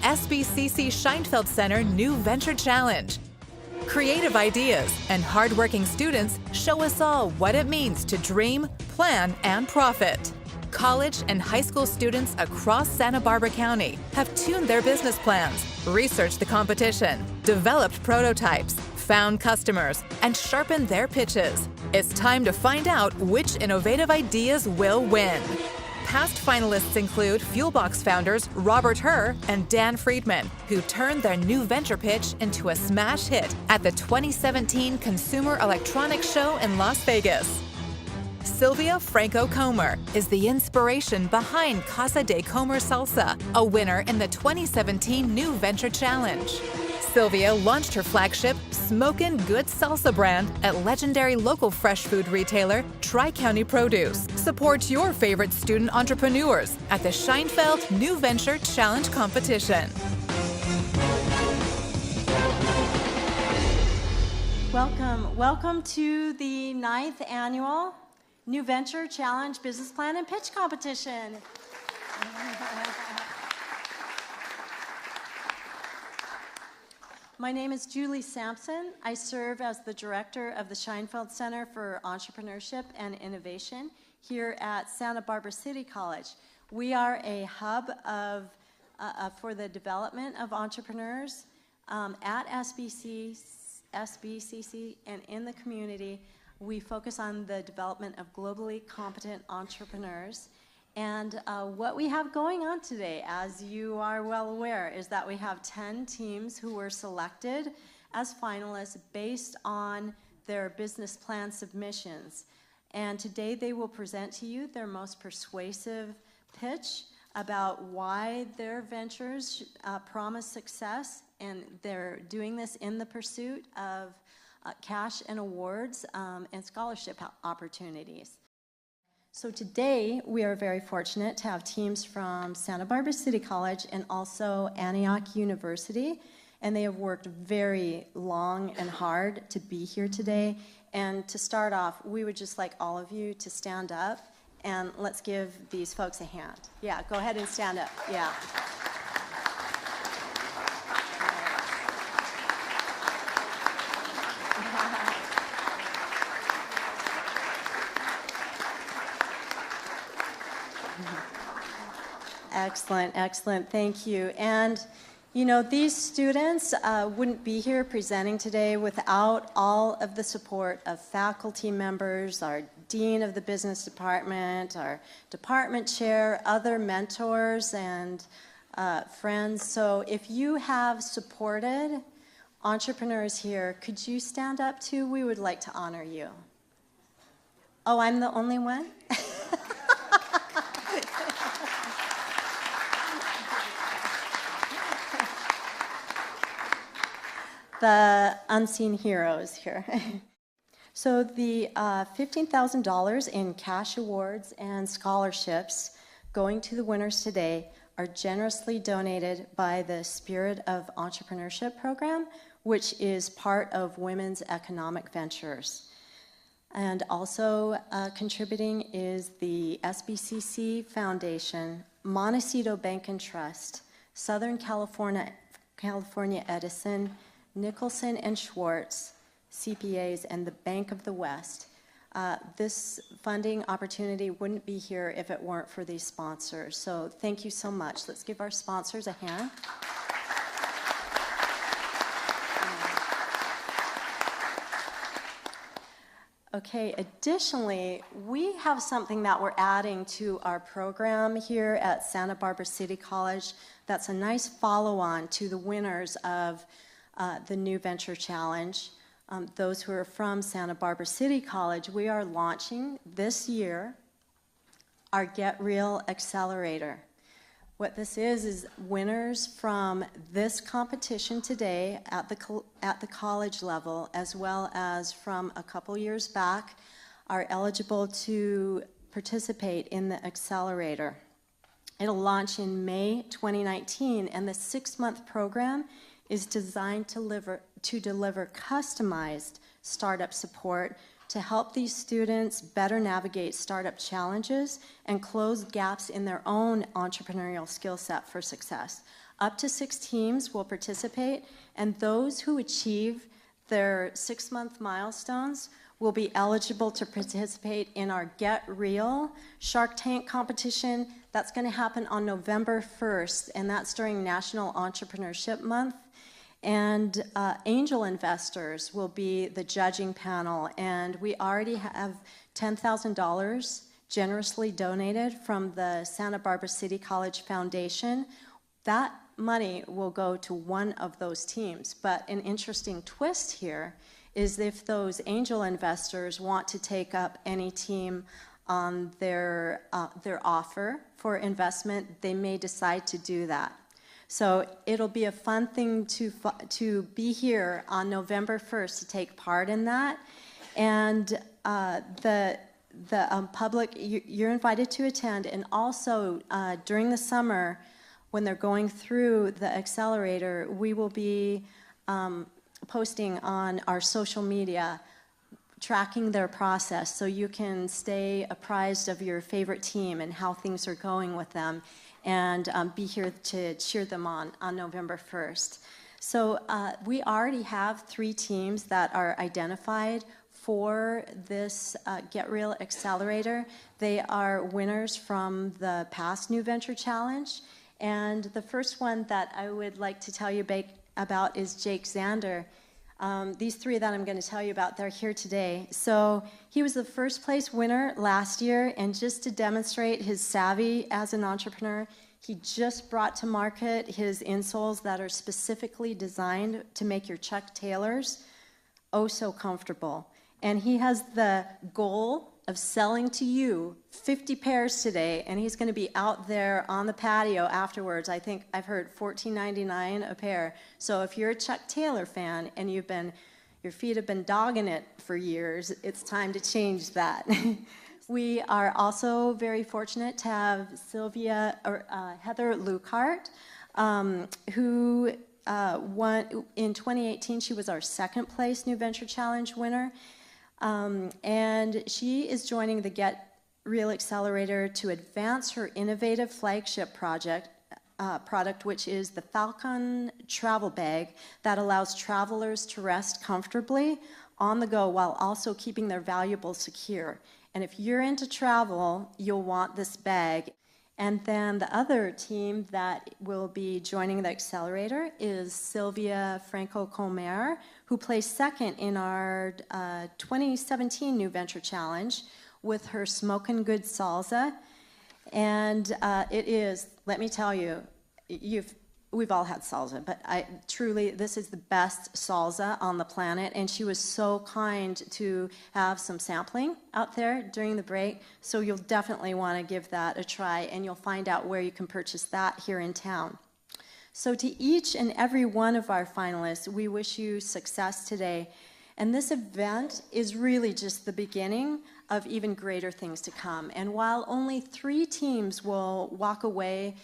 SBCC Scheinfeld Center New Venture Challenge. Creative ideas and hardworking students show us all what it means to dream, plan, and profit. College and high school students across Santa Barbara County have tuned their business plans, researched the competition, developed prototypes, found customers, and sharpened their pitches. It's time to find out which innovative ideas will win. Past finalists include Fuelbox founders Robert Herr and Dan Friedman, who turned their new venture pitch into a smash hit at the 2017 Consumer Electronics Show in Las Vegas. Sylvia Franco Comer is the inspiration behind Casa de Comer Salsa, a winner in the 2017 New Venture Challenge. Sylvia launched her flagship Smokin' Good Salsa brand at legendary local fresh food retailer Tri-County Produce. Support your favorite student entrepreneurs at the Scheinfeld New Venture Challenge competition. Welcome to the 9th annual New Venture Challenge Business Plan and Pitch Competition. My name is Julie Sampson. I serve as the director of the Scheinfeld Center for Entrepreneurship and Innovation here at Santa Barbara City College. We are a hub for the development of entrepreneurs at SBCC and in the community. We focus on the development of globally competent entrepreneurs. And what we have going on today, as you are well aware, is that we have 10 teams who were selected as finalists based on their business plan submissions. And today they will present to you their most persuasive pitch about why their ventures promise success, and they're doing this in the pursuit of cash and awards and scholarship opportunities. So today, we are very fortunate to have teams from Santa Barbara City College and also Antioch University, and they have worked very long and hard to be here today. And to start off, we would just like all of you to stand up, and let's give these folks a hand. Yeah, go ahead and stand up, yeah. Excellent, excellent, thank you. And you know, these students wouldn't be here presenting today without all of the support of faculty members, our dean of the business department, our department chair, other mentors and friends. So if you have supported entrepreneurs here, could you stand up too? We would like to honor you. Oh, I'm the only one? The unseen heroes here. So the $15,000 in cash awards and scholarships going to the winners today are generously donated by the Spirit of Entrepreneurship program, which is part of Women's Economic Ventures. And also contributing is the SBCC Foundation, Montecito Bank and Trust, Southern California Edison, Nicholson and Schwartz, CPAs, and the Bank of the West. This funding opportunity wouldn't be here if it weren't for these sponsors. So thank you so much. Let's give our sponsors a hand. Okay, additionally, we have something that we're adding to our program here at Santa Barbara City College that's a nice follow-on to the winners of the New Venture Challenge. Those who are from Santa Barbara City College, we are launching this year our Get Real Accelerator. What this is winners from this competition today at the college level, as well as from a couple years back, are eligible to participate in the accelerator. It'll launch in May 2019, and the 6-month program is designed to deliver customized startup support to help these students better navigate startup challenges and close gaps in their own entrepreneurial skill set for success. Up to 6 teams will participate, and those who achieve their 6-month milestones will be eligible to participate in our Get Real Shark Tank competition. That's going to happen on November 1st, and that's during National Entrepreneurship Month. And angel investors will be the judging panel, and we already have $10,000 generously donated from the Santa Barbara City College Foundation. That money will go to one of those teams, but an interesting twist here is if those angel investors want to take up any team on their offer for investment, they may decide to do that. So it'll be a fun thing to be here on November 1st to take part in that. And the public, you're invited to attend. And also during the summer, when they're going through the accelerator, we will be posting on our social media, tracking their process so you can stay apprised of your favorite team and how things are going with them, and be here to cheer them on November 1st. So we already have 3 teams that are identified for this Get Real Accelerator. They are winners from the past New Venture Challenge. And the first one that I would like to tell you about is Jake Zander. These 3 that I'm going to tell you about, they're here today. So he was the first place winner last year, and just to demonstrate his savvy as an entrepreneur, he just brought to market his insoles that are specifically designed to make your Chuck Taylors oh so comfortable. And he has the goal of selling to you 50 pairs today, and he's going to be out there on the patio afterwards. I think I've heard $14.99 a pair. So if you're a Chuck Taylor fan and your feet have been dogging it for years, it's time to change that. We are also very fortunate to have Heather Lukehart, who won in 2018. She was our 2nd place New Venture Challenge winner. And she is joining the Get Real Accelerator to advance her innovative flagship product, which is the Falcon Travel Bag that allows travelers to rest comfortably on the go while also keeping their valuables secure. And if you're into travel, you'll want this bag. And then the other team that will be joining the accelerator is Sylvia Franco-Comer, who placed 2nd in our 2017 New Venture Challenge with her Smokin' Good Salsa. And it is, let me tell you, we've all had salsa, but truly, this is the best salsa on the planet, and she was so kind to have some sampling out there during the break, so you'll definitely want to give that a try, and you'll find out where you can purchase that here in town. So to each and every one of our finalists, we wish you success today, and this event is really just the beginning of even greater things to come. And while only 3 teams will walk away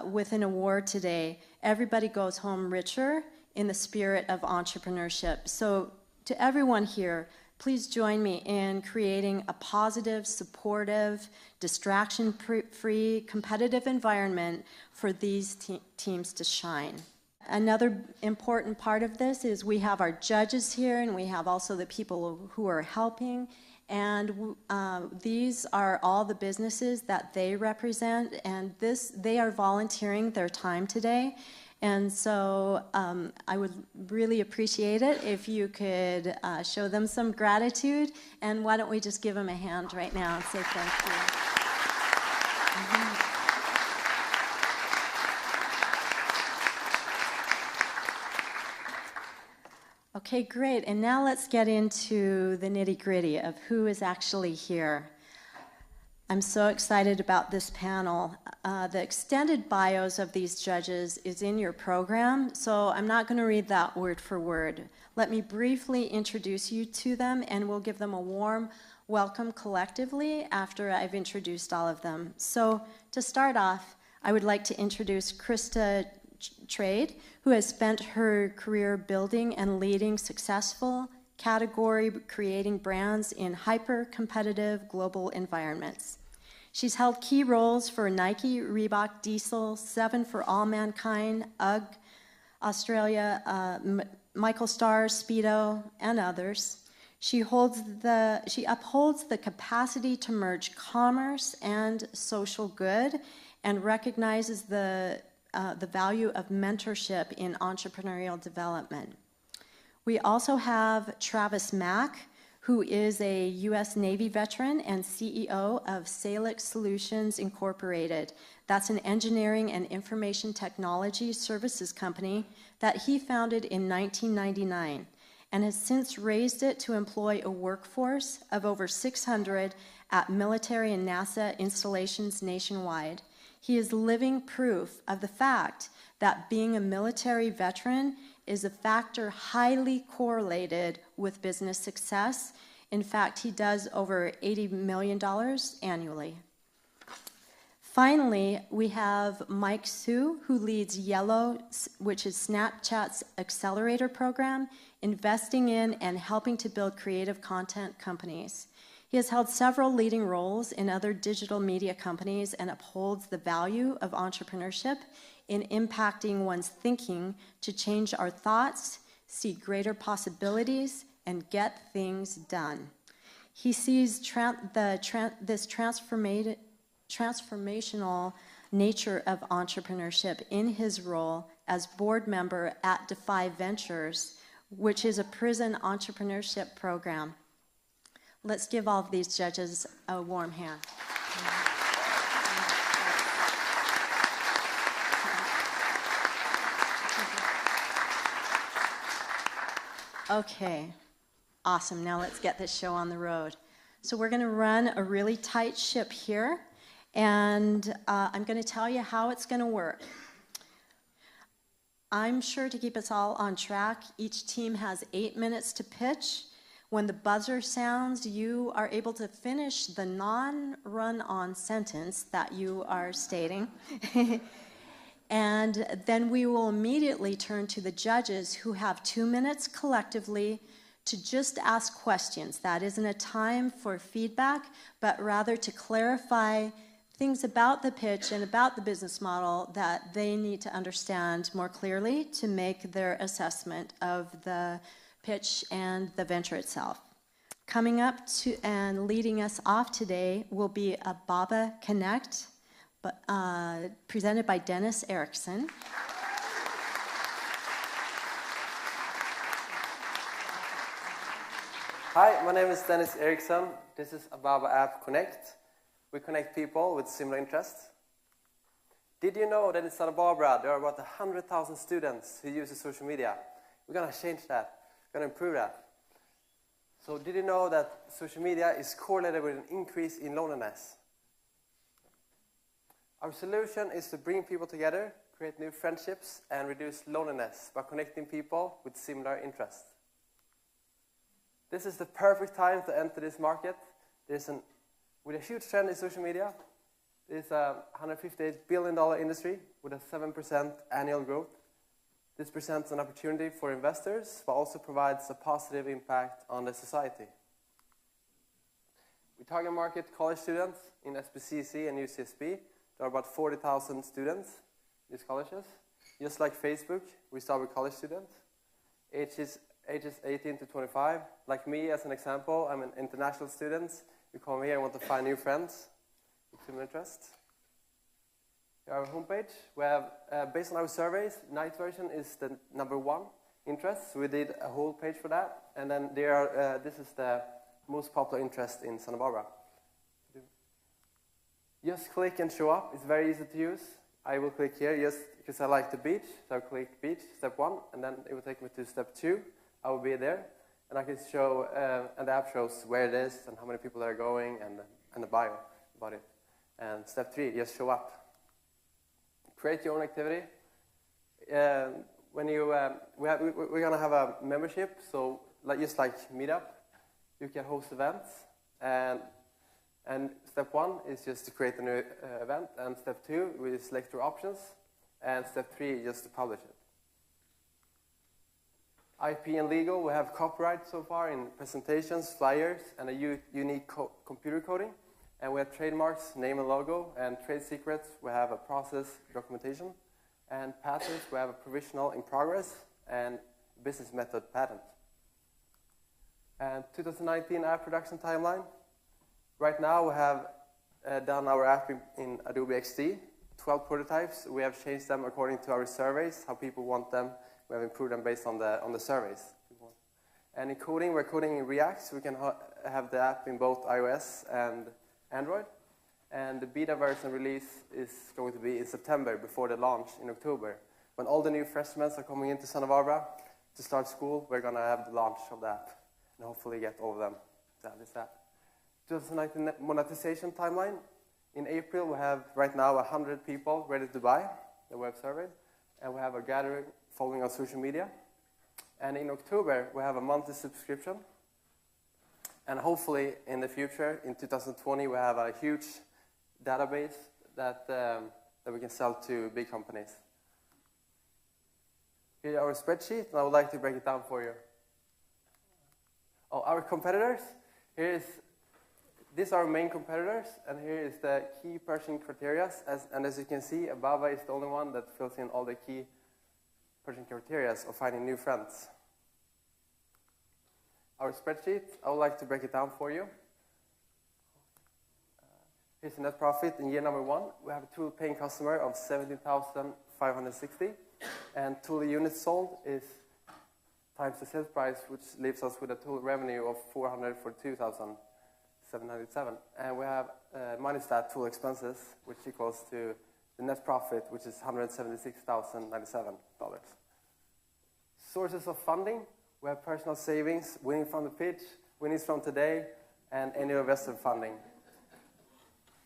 with an award today, everybody goes home richer in the spirit of entrepreneurship. So to everyone here, please join me in creating a positive, supportive, distraction-free, competitive environment for these teams to shine. Another important part of this is we have our judges here, and we have also the people who are helping. And these are all the businesses that they represent, and they are volunteering their time today. And so I would really appreciate it if you could show them some gratitude. And why don't we just give them a hand right now and say thank you. Okay, great. And now let's get into the nitty-gritty of who is actually here. I'm so excited about this panel. The extended bios of these judges is in your program, so I'm not going to read that word for word. Let me briefly introduce you to them, and we'll give them a warm welcome collectively after I've introduced all of them. So to start off, I would like to introduce Krista Trade, who has spent her career building and leading successful, category creating brands in hyper-competitive global environments. She's held key roles for Nike, Reebok, Diesel, Seven for All Mankind, UGG, Australia, Michael Stars, Speedo, and others. She upholds the capacity to merge commerce and social good and recognizes the value of mentorship in entrepreneurial development. We also have Travis Mack, who is a U.S. Navy veteran and CEO of Salix Solutions Incorporated. That's an engineering and information technology services company that he founded in 1999 and has since raised it to employ a workforce of over 600 at military and NASA installations nationwide. He is living proof of the fact that being a military veteran is a factor highly correlated with business success. In fact, he does over $80 million annually. Finally, we have Mike Su, who leads Yellow, which is Snapchat's accelerator program, investing in and helping to build creative content companies. He has held several leading roles in other digital media companies and upholds the value of entrepreneurship in impacting one's thinking to change our thoughts, see greater possibilities, and get things done. He sees this transformational nature of entrepreneurship in his role as board member at Defy Ventures, which is a prison entrepreneurship program. Let's give all of these judges a warm hand. Okay, awesome. Now let's get this show on the road. So we're going to run a really tight ship here, and I'm going to tell you how it's going to work. I'm sure to keep us all on track, each team has 8 minutes to pitch. When the buzzer sounds, you are able to finish the non-run-on sentence that you are stating. And then we will immediately turn to the judges, who have 2 minutes collectively to just ask questions. That isn't a time for feedback, but rather to clarify things about the pitch and about the business model that they need to understand more clearly to make their assessment of the pitch and the venture itself. Coming up to and leading us off today will be a Baba Connect, presented by Dennis Erickson. Hi, my name is Dennis Erickson. This is Ababa App Connect. We connect people with similar interests. Did you know that in Santa Barbara there are about 100,000 students who use social media? We're going to change that. We're going to improve that. So did you know that social media is correlated with an increase in loneliness? Our solution is to bring people together, create new friendships, and reduce loneliness by connecting people with similar interests. This is the perfect time to enter this market. With a huge trend in social media, it's a $158 billion industry with a 7% annual growth. This presents an opportunity for investors, but also provides a positive impact on the society. We target market college students in SPCC and UCSB. There are about 40,000 students in these colleges. Just like Facebook, we start with college students. Ages 18 to 25. Like me, as an example, I'm an international student. You come here and want to find new friends with similar interests. Here our homepage. We have, based on our surveys, night version is the #1 interest. So we did a whole page for that. And then this is the most popular interest in Santa Barbara. Just click and show up. It's very easy to use. I will click here just because I like the beach. So I'll click beach, step 1, and then it will take me to step 2. I will be there, and I can show, and the app shows where it is and how many people are going and the bio about it. And step 3, just show up. Create your own activity. When you, we're gonna have a membership, so just like Meetup, you can host events, and step 1 is just to create a new event, and step 2, we select your options, and step 3 is just to publish it. IP and legal, we have copyright so far in presentations, flyers, and a unique computer coding. And we have trademarks, name and logo, and trade secrets, we have a process documentation. And patents, we have a provisional in progress, and business method patent. And 2019 app production timeline. Right now, we have done our app in Adobe XD, 12 prototypes. We have changed them according to our surveys, how people want them. We have improved them based on the surveys. And in coding, we're coding in React, so we can have the app in both iOS and Android. And the beta version release is going to be in September, before the launch in October. When all the new freshmen are coming into Santa Barbara to start school, we're going to have the launch of the app, and hopefully get all of them to have this app. 2019 monetization timeline. In April, we have right now 100 people ready to buy the web survey, and we have a gathering following on social media. And in October, we have a monthly subscription. And hopefully, in the future, in 2020, we have a huge database that we can sell to big companies. Here are our spreadsheet, and I would like to break it down for you. Oh, our competitors. These are our main competitors, and here is the key purchasing criteria. And as you can see, Ababa is the only one that fills in all the key purchasing criteria of finding new friends. Our spreadsheet, I would like to break it down for you. Here's the net profit in year number 1. We have a total paying customer of 17,560, and total units sold is times the sales price, which leaves us with a total revenue of 442,797. And we have minus that total expenses, which equals to the net profit, which is $176,097. Sources of funding, we have personal savings, winning from the pitch, winnings from today, and angel investor funding.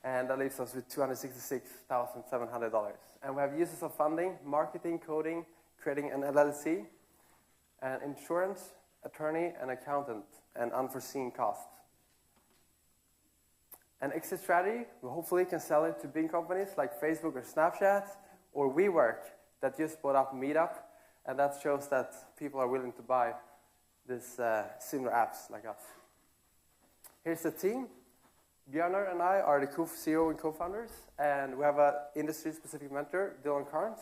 And that leaves us with $266,700. And we have uses of funding, marketing, coding, creating an LLC, and insurance, attorney, and accountant, and unforeseen costs. An exit strategy, we hopefully can sell it to big companies like Facebook or Snapchat, or WeWork that just bought up Meetup, and that shows that people are willing to buy these similar apps like us. Here's the team. Björnar and I are the CEO and co-founders, and we have an industry-specific mentor, Dylan Carnes,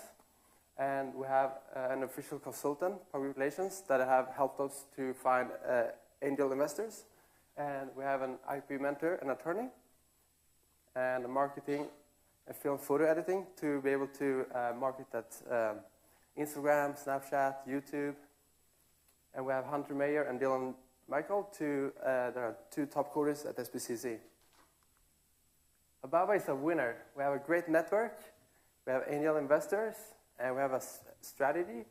and we have an official consultant, public relations, that have helped us to find angel investors, and we have an IP mentor, an attorney, and a marketing and film photo editing to be able to market at Instagram, Snapchat, YouTube, and we have Hunter Mayer and Dylan Michael, there are 2 top coders at SPCC. Ababa is a winner. We have a great network, we have angel investors, and we have a strategy,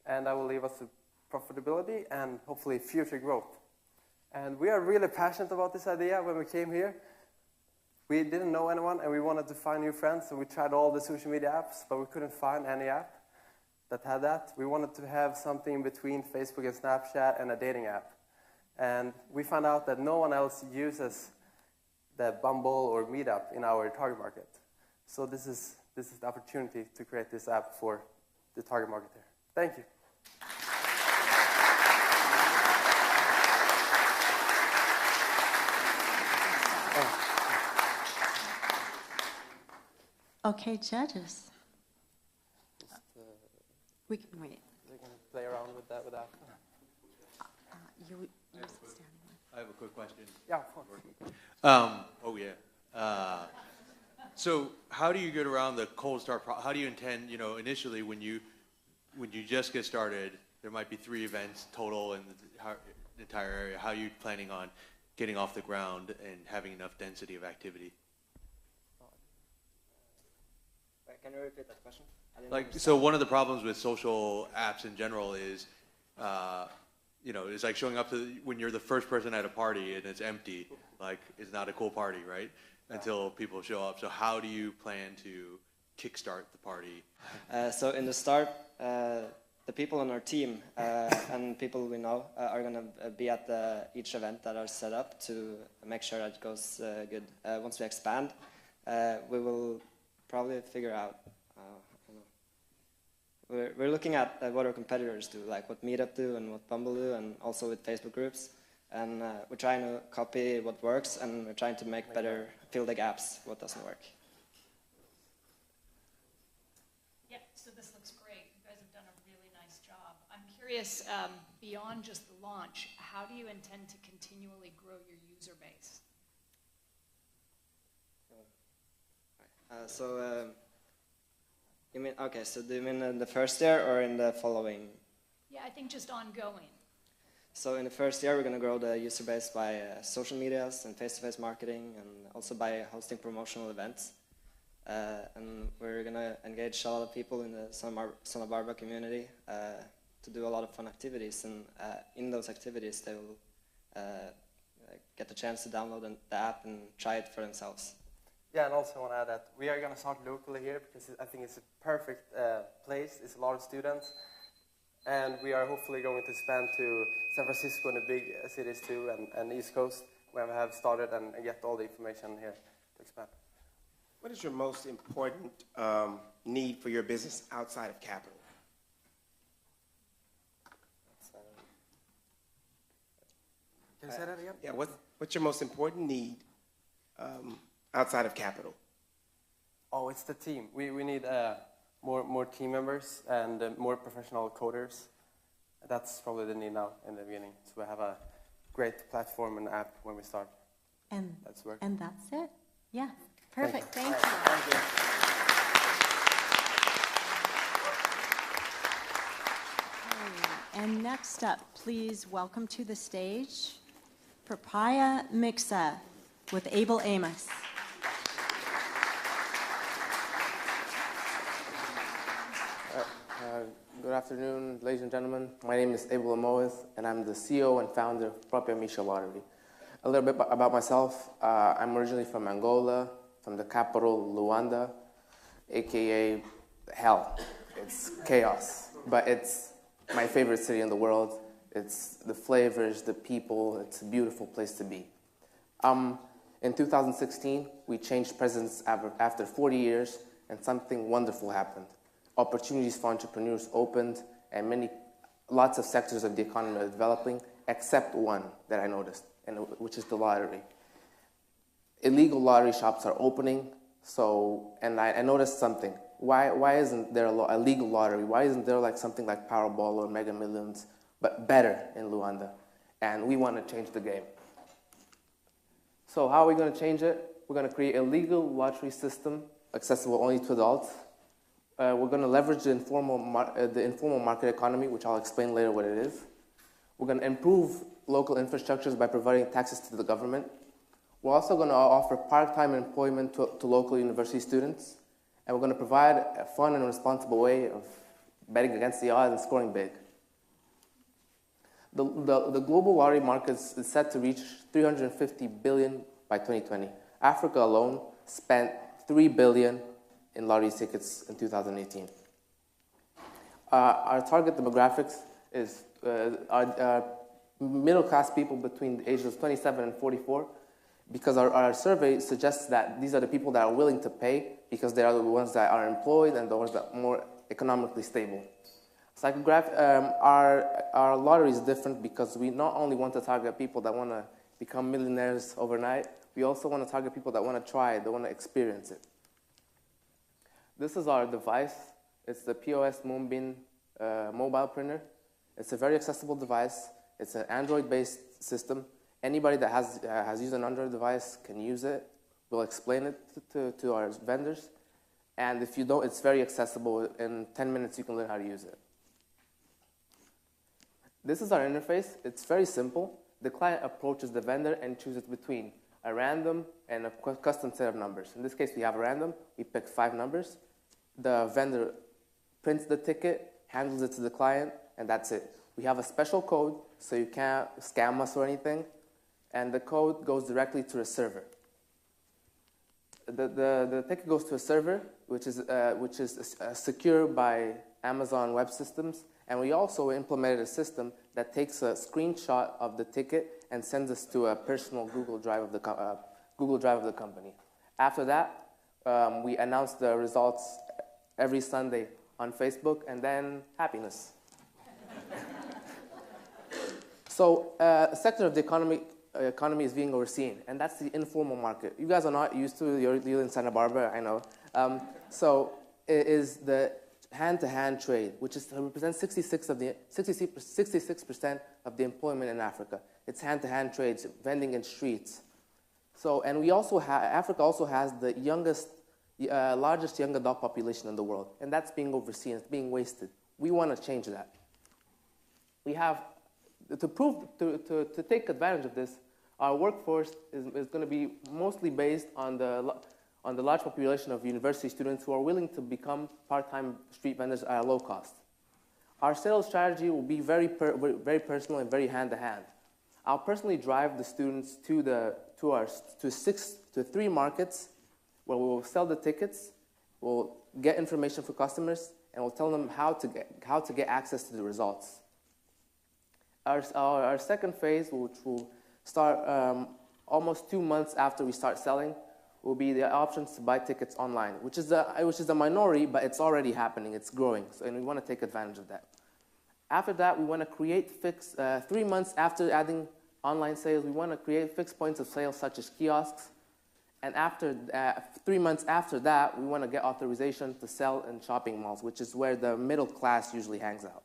and that will leave us to profitability and hopefully future growth. And we are really passionate about this idea. When we came here, we didn't know anyone, and we wanted to find new friends, so we tried all the social media apps, but we couldn't find any app that had that. We wanted to have something between Facebook and Snapchat and a dating app. And we found out that no one else uses the Bumble or Meetup in our target market. So this is the opportunity to create this app for the target market there. Thank you. Okay, judges. We can wait. We can play around with that. You're standing. I have a quick question. Yeah, of course. So how do you get around the cold start? How do you intend, initially when you just get started, there might be 3 events total in the entire area. How are you planning on getting off the ground and having enough density of activity? Can you repeat that question? So one of the problems with social apps in general is, it's like showing up when you're the first person at a party and it's empty. Like, it's not a cool party, right? Until people show up. So how do you plan to kickstart the party? So in the start, the people on our team and people we know are going to be at each event that are set up to make sure that it goes good. Once we expand, we will probably figure out we're looking at what our competitors do, like what Meetup do and what Bumble do, and also with Facebook groups. And we're trying to copy what works, and we're trying to make better, fill the gaps, what doesn't work. Yeah, so this looks great. You guys have done a really nice job. I'm curious, beyond just the launch, how do you intend to continually grow your user base? You mean, okay, so do you mean in the first year or in the following? Yeah, I think just ongoing. So in the first year, we're going to grow the user base by social medias and face-to-face marketing, and also by hosting promotional events. And we're going to engage a lot of people in the Santa Barbara community to do a lot of fun activities. And in those activities, they will get the chance to download the app and try it for themselves. Yeah, and also I want to add that we are going to start locally here because I think it's a perfect place. It's a lot of students. And we are hopefully going to expand to San Francisco and the big cities too, and the East Coast, where we have started and get all the information here to expand. What is your most important need for your business outside of capital? Can you say that again? Yeah, what's your most important need outside of capital? Oh, it's the team. We need more team members and more professional coders. That's probably the need now in the beginning. So we have a great platform and app when we start. And that's work. And that's it. Yeah, perfect. Thank you. Thank you. Okay, and next up, please welcome to the stage Papaya Mixa with Abel Amos. Good afternoon, ladies and gentlemen. My name is Abel Amos, and I'm the CEO and founder of Papaya Mixa Lottery. A little bit about myself. I'm originally from Angola, from the capital, Luanda, aka hell. It's chaos, but it's my favorite city in the world. It's the flavors, the people. It's a beautiful place to be. In 2016, we changed presidents after 40 years, and something wonderful happened. Opportunities for entrepreneurs opened, and lots of sectors of the economy are developing, except one that I noticed, which is the lottery. Illegal lottery shops are opening, and I noticed something. Why isn't there a legal lottery? Why isn't there something like Powerball or Mega Millions, but better in Luanda? And we want to change the game. So how are we going to change it? We're going to create a legal lottery system accessible only to adults. We're going to leverage the informal market economy, which I'll explain later what it is. We're going to improve local infrastructures by providing taxes to the government. We're also going to offer part-time employment to local university students. And we're going to provide a fun and responsible way of betting against the odds and scoring big. The global lottery market is set to reach $350 billion by 2020. Africa alone spent $3 billion in lottery tickets in 2018. Our target demographics is middle-class people between the ages of 27 and 44, because our survey suggests that these are the people that are willing to pay because they are the ones that are employed and the ones that are more economically stable. Our lottery is different because we not only want to target people that want to become millionaires overnight, we also want to target people that want to try it, that want to experience it. This is our device. It's the POS Moonbeam mobile printer. It's a very accessible device. It's an Android-based system. Anybody that has used an Android device can use it. We'll explain it to our vendors. And if you don't, it's very accessible. In 10 minutes, you can learn how to use it. This is our interface. It's very simple. The client approaches the vendor and chooses between a random and a custom set of numbers. In this case, we have a random. We pick 5 numbers. The vendor prints the ticket, handles it to the client, and that's it. We have a special code, so you can't scam us or anything, and the code goes directly to a server. The ticket goes to a server, which is secure by Amazon Web Systems, and we also implemented a system that takes a screenshot of the ticket and sends us to a personal Google Drive of the company. After that, we announce the results every Sunday on Facebook, and then happiness. So a sector of the economy is being overseen, and that's the informal market. You guys are not used to it. You're in Santa Barbara, I know. So it is the hand-to-hand trade, which represents 66% of the employment in Africa. It's hand-to-hand trades, vending in streets. So, and we also Africa also has the largest young adult population in the world, and that's being overseen. It's being wasted. We want to change that. We have to take advantage of this. Our workforce is going to be mostly based on the large population of university students who are willing to become part-time street vendors at a low cost. Our sales strategy will be very personal and very hand-to-hand. I'll personally drive the students to 3 markets where we will sell the tickets, we'll get information for customers, and we'll tell them how to get access to the results. Our second phase, which will start almost 2 months after we start selling, will be the options to buy tickets online, which is a minority, but it's already happening. It's growing, and we want to take advantage of that. After that, we want to create 3 months after adding online sales, we want to create fixed points of sale such as kiosks. And after 3 months after that, we want to get authorization to sell in shopping malls, which is where the middle class usually hangs out.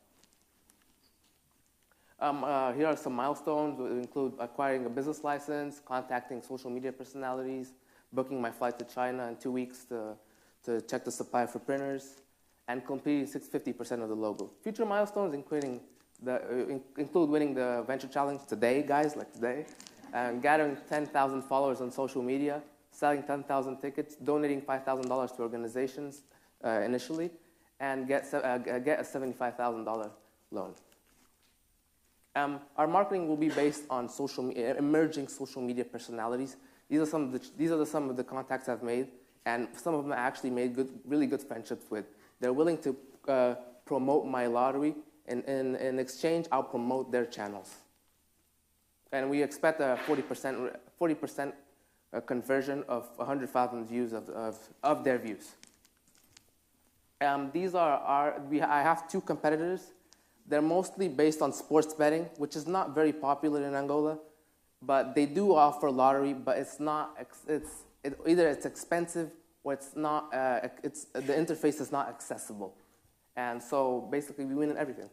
Here are some milestones. They include acquiring a business license, contacting social media personalities, booking my flight to China in 2 weeks to check the supply for printers, and completing 50% of the logo. Future milestones include winning the Venture Challenge today, guys, like today, and gathering 10,000 followers on social media, selling 10,000 tickets, donating $5,000 to organizations initially, and get a $75,000 loan. Our marketing will be based on emerging social media personalities. These are some of the contacts I've made, and some of them I actually made really good friendships with. They're willing to promote my lottery, and in exchange, I'll promote their channels. And we expect a 40% conversion of 100,000 views of their views. I have 2 competitors. They're mostly based on sports betting, which is not very popular in Angola, but they do offer lottery, but either it's expensive or it's not. The interface is not accessible, and so basically we win in everything.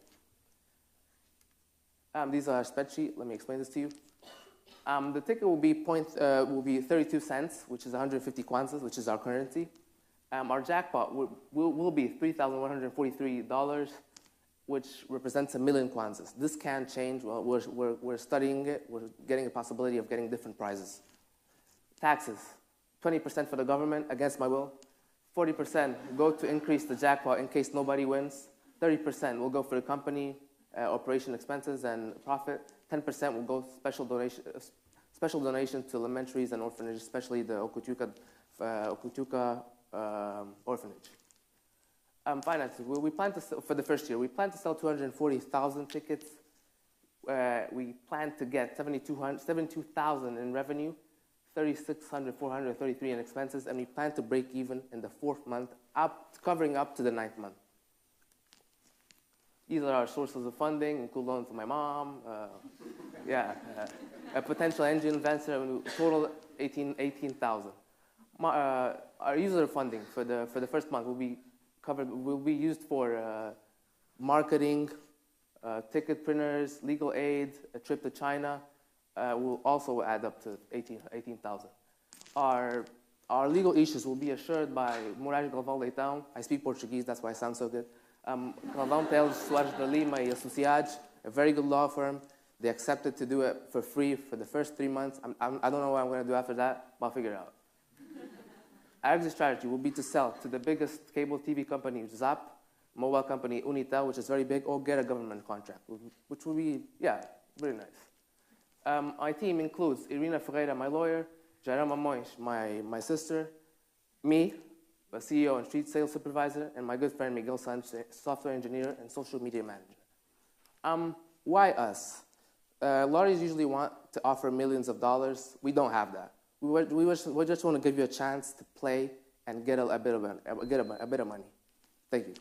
These are a spreadsheet. Let me explain this to you. The ticket will be 32 cents, which is 150 kwanzas, which is our currency. Our jackpot will be $3,143, which represents 1 million kwanzas. This can change. Well, we're studying it. We're getting a possibility of getting different prizes. Taxes, 20% for the government against my will. 40% go to increase the jackpot in case nobody wins. 30% will go for the company, operation expenses and profit. 10% will go special donation to elementaries and orphanages, especially the Okutuka orphanage. Finances. We plan to sell, for the first year, we plan to sell 240,000 tickets. We plan to get 72,000 in revenue, 433 in expenses, and we plan to break even in the 4th month, covering up to the 9th month. These are our sources of funding, include loans to my mom, a potential angel investor, total 18,000. Our user funding for the 1st month will be used for marketing, ticket printers, legal aid, a trip to China. Will also add up to 18,000. Our legal issues will be assured by Moraes Galvão Leitão. I speak Portuguese, that's why I sound so good. Galvão Teles Soares de Lima e Associados, a very good law firm. They accepted to do it for free for the first 3 months. I don't know what I'm going to do after that, but I'll figure it out. Our exit strategy will be to sell to the biggest cable TV company, ZAP, mobile company Unitel, which is very big, or get a government contract, which will be, very nice. My team includes Irina Ferreira, my lawyer, Jaira Mamões, my sister, me, a CEO and street sales supervisor, and my good friend Miguel Sanchez, software engineer and social media manager. Why us? Lotteries usually want to offer millions of dollars. We don't have that. We just want to give you a chance to play and get a bit of money. Thank you.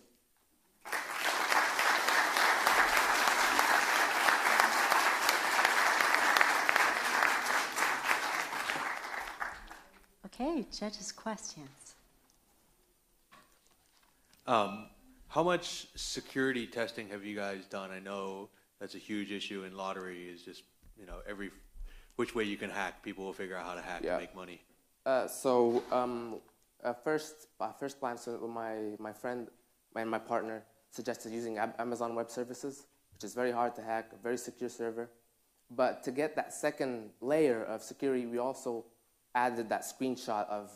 Judges' questions. How much security testing have you guys done? I know that's a huge issue in lottery, is just, you know, which way you can hack, people will figure out how to hack and make money. First plan, so my friend and my partner suggested using Amazon Web Services, which is very hard to hack, a very secure server. But to get that second layer of security, we also added that screenshot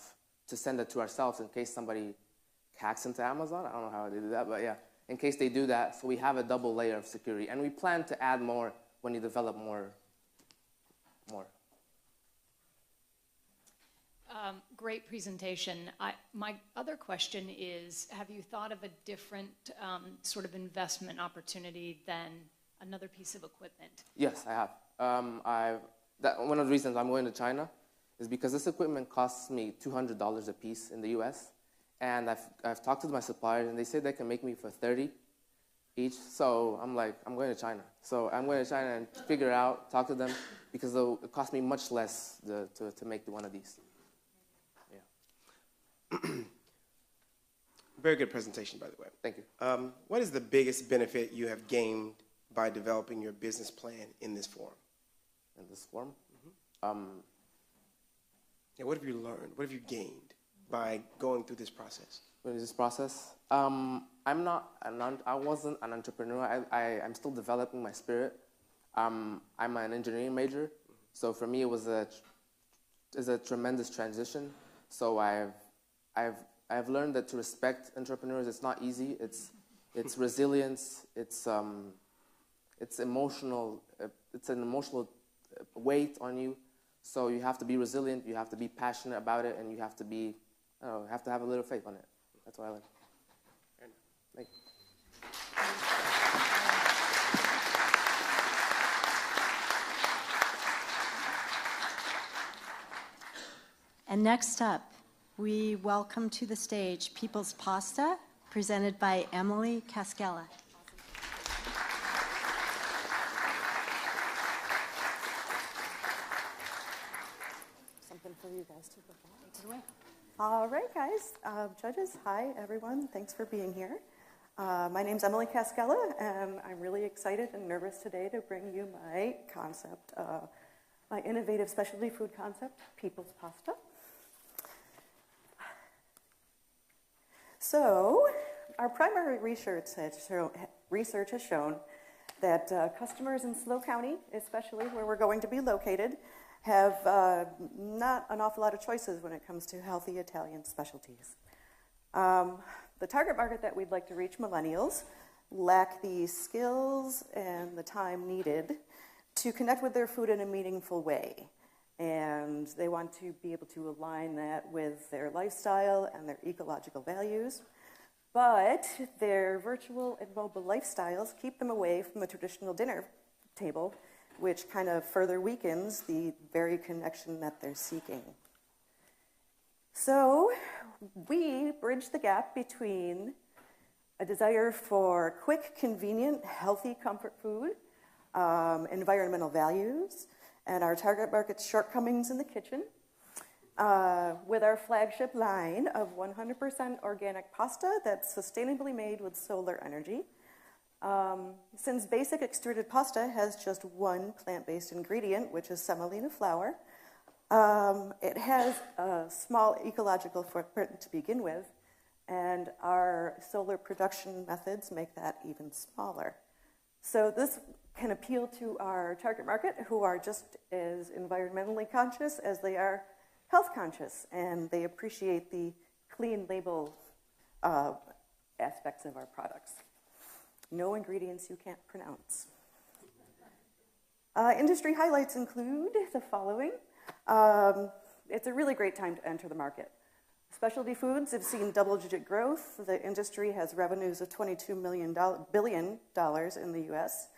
to send it to ourselves in case somebody hacks into Amazon. I don't know how they do that, but yeah, in case they do that, so we have a double layer of security. And we plan to add more when you develop more. Great presentation. My other question is, have you thought of a different sort of investment opportunity than another piece of equipment? Yes, I have. One of the reasons I'm going to China is because this equipment costs me $200 a piece in the US. And I've talked to my suppliers, and they say they can make me for $30 each. So I'm like, I'm going to China. So I'm going to China and figure out, talk to them, because it cost me much less to make one of these. Very good presentation, by the way. Thank you. What is the biggest benefit you have gained by developing your business plan in this form? In this form? Yeah, what have you learned? What have you gained by going through this process? I wasn't an entrepreneur. I'm still developing my spirit. I'm an engineering major, so for me it was a tremendous transition. So I've learned that to respect entrepreneurs, it's not easy. It's resilience. It's emotional. It's an emotional weight on you. So you have to be resilient. You have to be passionate about it, and you have to be, have to have a little faith on it. That's what I like. Thank you. And next up, we welcome to the stage People's Pasta, presented by Emily Cascella. Something for you guys to provide. All right, guys. Judges, hi, everyone. Thanks for being here. My name's Emily Cascella, and I'm really excited and nervous today to bring you my concept, my innovative specialty food concept, People's Pasta. So, our primary research has shown that customers in SLO County, especially where we're going to be located, have not an awful lot of choices when it comes to healthy Italian specialties. The target market that we'd like to reach, millennials, lack the skills and the time needed to connect with their food in a meaningful way. And they want to be able to align that with their lifestyle and their ecological values. But their virtual and mobile lifestyles keep them away from the traditional dinner table, which kind of further weakens the very connection that they're seeking. So we bridge the gap between a desire for quick, convenient, healthy comfort food, environmental values, and our target market's shortcomings in the kitchen, with our flagship line of 100% organic pasta that's sustainably made with solar energy. Since basic extruded pasta has just one plant-based ingredient, which is semolina flour, it has a small ecological footprint to begin with, and our solar production methods make that even smaller. So this can appeal to our target market, who are just as environmentally conscious as they are health conscious, and they appreciate the clean label aspects of our products. No ingredients you can't pronounce. Industry highlights include the following. It's a really great time to enter the market. Specialty foods have seen double-digit growth. The industry has revenues of $22 billion in the US.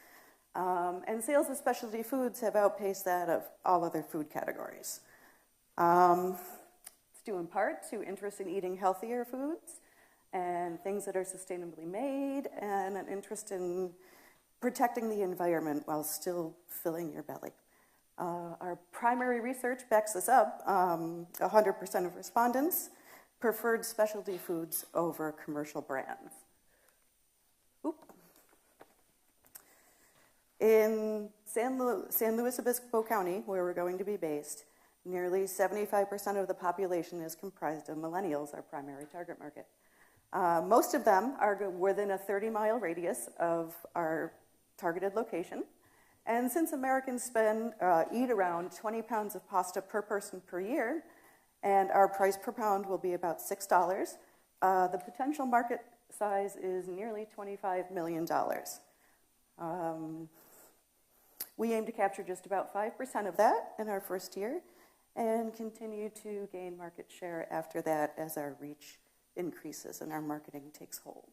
And sales of specialty foods have outpaced that of all other food categories. It's due in part to interest in eating healthier foods and things that are sustainably made, and an interest in protecting the environment while still filling your belly. Our primary research backs this up. 100% of respondents preferred specialty foods over commercial brands. Oop. In San Luis Obispo County, where we're going to be based, nearly 75% of the population is comprised of millennials, our primary target market. Most of them are within a 30-mile radius of our targeted location. And since Americans eat around 20 pounds of pasta per person per year, and our price per pound will be about $6, the potential market size is nearly $25 million. We aim to capture just about 5% of that in our first year and continue to gain market share after that as our reach increases and our marketing takes hold.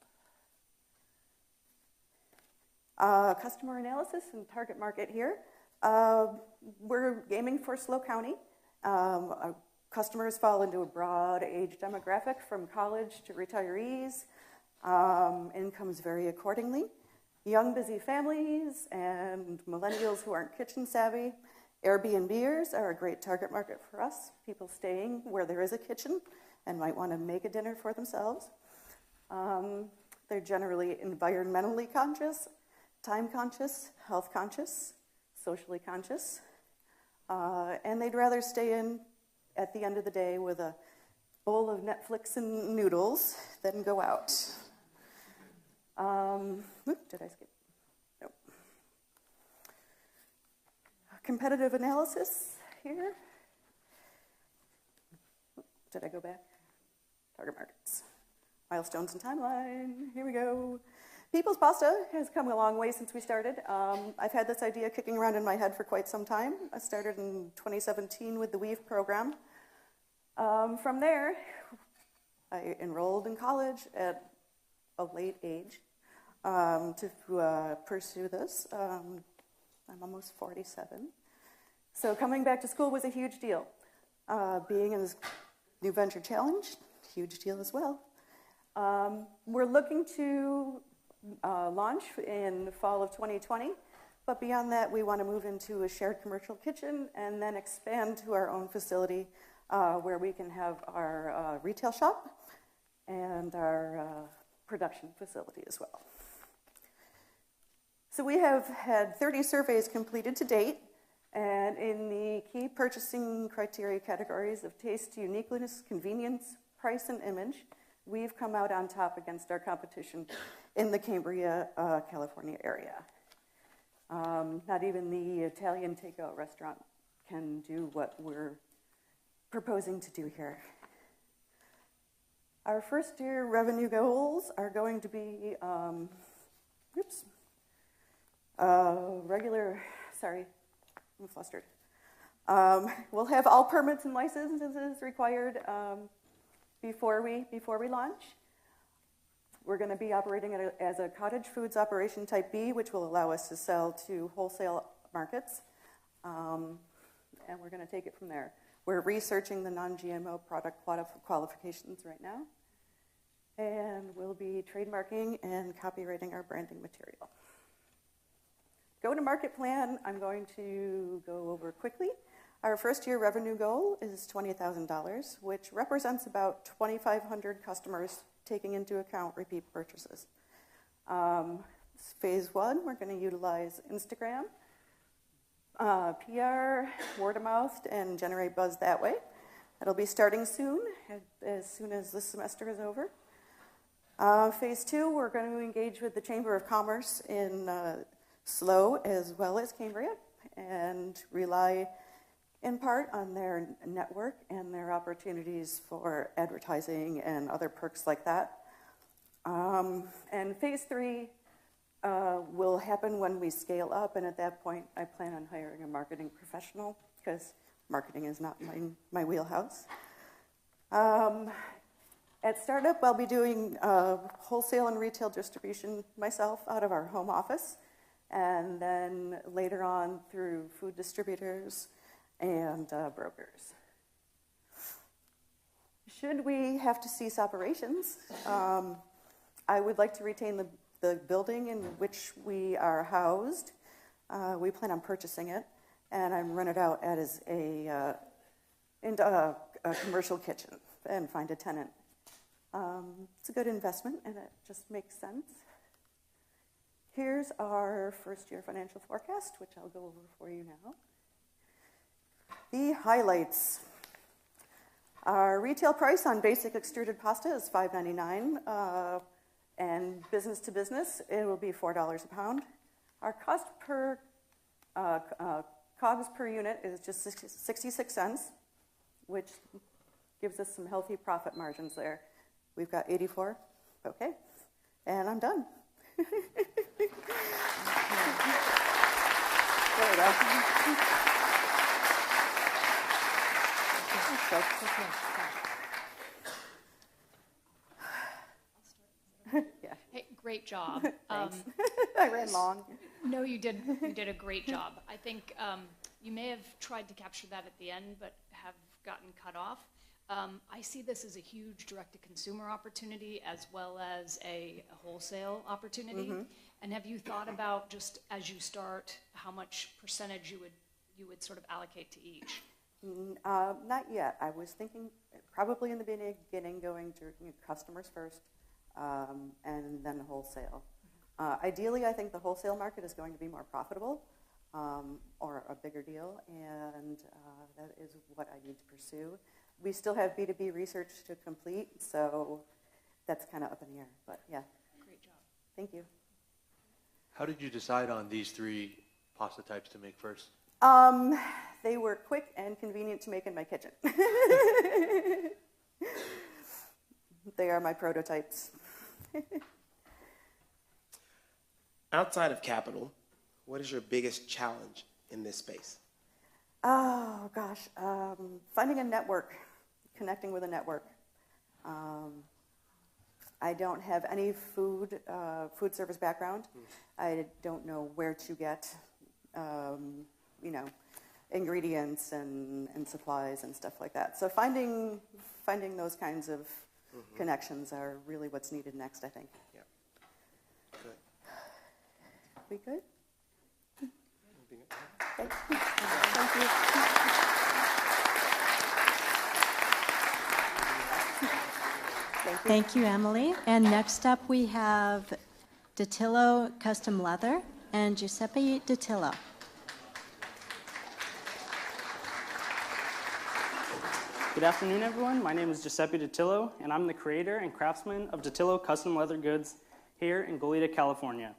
Customer analysis and target market here. We're aiming for SLO County. Our customers fall into a broad age demographic from college to retirees. Incomes vary accordingly. Young, busy families and millennials who aren't kitchen savvy. Airbnbers are a great target market for us, people staying where there is a kitchen and might want to make a dinner for themselves. They're generally environmentally conscious, time conscious, health conscious, socially conscious, and they'd rather stay in at the end of the day with a bowl of Netflix and noodles than go out. Did I skip? Nope. Competitive analysis here. Did I go back? Target markets. Milestones and timeline. Here we go. People's Pasta has come a long way since we started. I've had this idea kicking around in my head for quite some time. I started in 2017 with the Weave program. From there, I enrolled in college at a late age to pursue this. I'm almost 47. So coming back to school was a huge deal. Being in this New Venture Challenge, huge deal as well. We're looking to launch in the fall of 2020, but beyond that, we want to move into a shared commercial kitchen and then expand to our own facility where we can have our retail shop and our production facility as well. So we have had 30 surveys completed to date, and in the key purchasing criteria categories of taste, uniqueness, convenience, price, and image, we've come out on top against our competition in the Cambria, California area. Not even the Italian takeout restaurant can do what we're proposing to do here. Our first year revenue goals are going to be, sorry, I'm flustered. We'll have all permits and licenses required before we launch. We're going to be operating as a cottage foods operation type B, which will allow us to sell to wholesale markets, and we're going to take it from there. We're researching the non-GMO product qualifications right now, and we'll be trademarking and copywriting our branding material. Go-to-market plan, I'm going to go over quickly. Our first year revenue goal is $20,000, which represents about 2,500 customers taking into account repeat purchases. Phase one, we're going to utilize Instagram, PR, word of mouth, and generate buzz that way. It'll be starting soon as this semester is over. Phase two, we're going to engage with the Chamber of Commerce in SLO as well as Cambria and rely in part on their network and their opportunities for advertising and other perks like that. And phase three will happen when we scale up, and at that point I plan on hiring a marketing professional because marketing is not my wheelhouse. At startup, I'll be doing wholesale and retail distribution myself out of our home office, and then later on through food distributors and brokers. Should we have to cease operations, I would like to retain the building in which we are housed. We plan on purchasing it, and I'm rented out as a commercial kitchen and find a tenant. It's a good investment, and it just makes sense. Here's our first year financial forecast, which I'll go over for you now. The highlights. Our retail price on basic extruded pasta is $5.99, and business to business, it will be $4 a pound. Our cost per COGS per unit is just 66 cents, which gives us some healthy profit margins there. We've got 84. Okay, and I'm done. There we go. Yeah. Hey, great job. Thanks. I ran long. No, you did a great job. I think you may have tried to capture that at the end, but have gotten cut off. I see this as a huge direct-to-consumer opportunity as well as a wholesale opportunity. Mm-hmm. And have you thought about, just as you start, how much percentage you would sort of allocate to each? Not yet. I was thinking probably in the beginning going to customers first, and then wholesale. Ideally, I think the wholesale market is going to be more profitable, or a bigger deal, and that is what I need to pursue. We still have B2B research to complete, so that's kind of up in the air, but yeah. Great job. Thank you. How did you decide on these 3 pasta types to make first? They were quick and convenient to make in my kitchen. They are my prototypes. Outside of capital, what is your biggest challenge in this space? Oh, gosh. Finding a network, connecting with a network. I don't have any food service background. I don't know where to get, ingredients and supplies and stuff like that. So finding those kinds of connections are really what's needed next, I think. Yeah. Good. We good? Thank you. Thank you. Thank you, Emily. And next up we have Datillo Custom Leather and Giuseppe Datillo. Good afternoon, everyone. My name is Giuseppe Datillo, and I'm the creator and craftsman of Datillo Custom Leather Goods here in Goleta, California.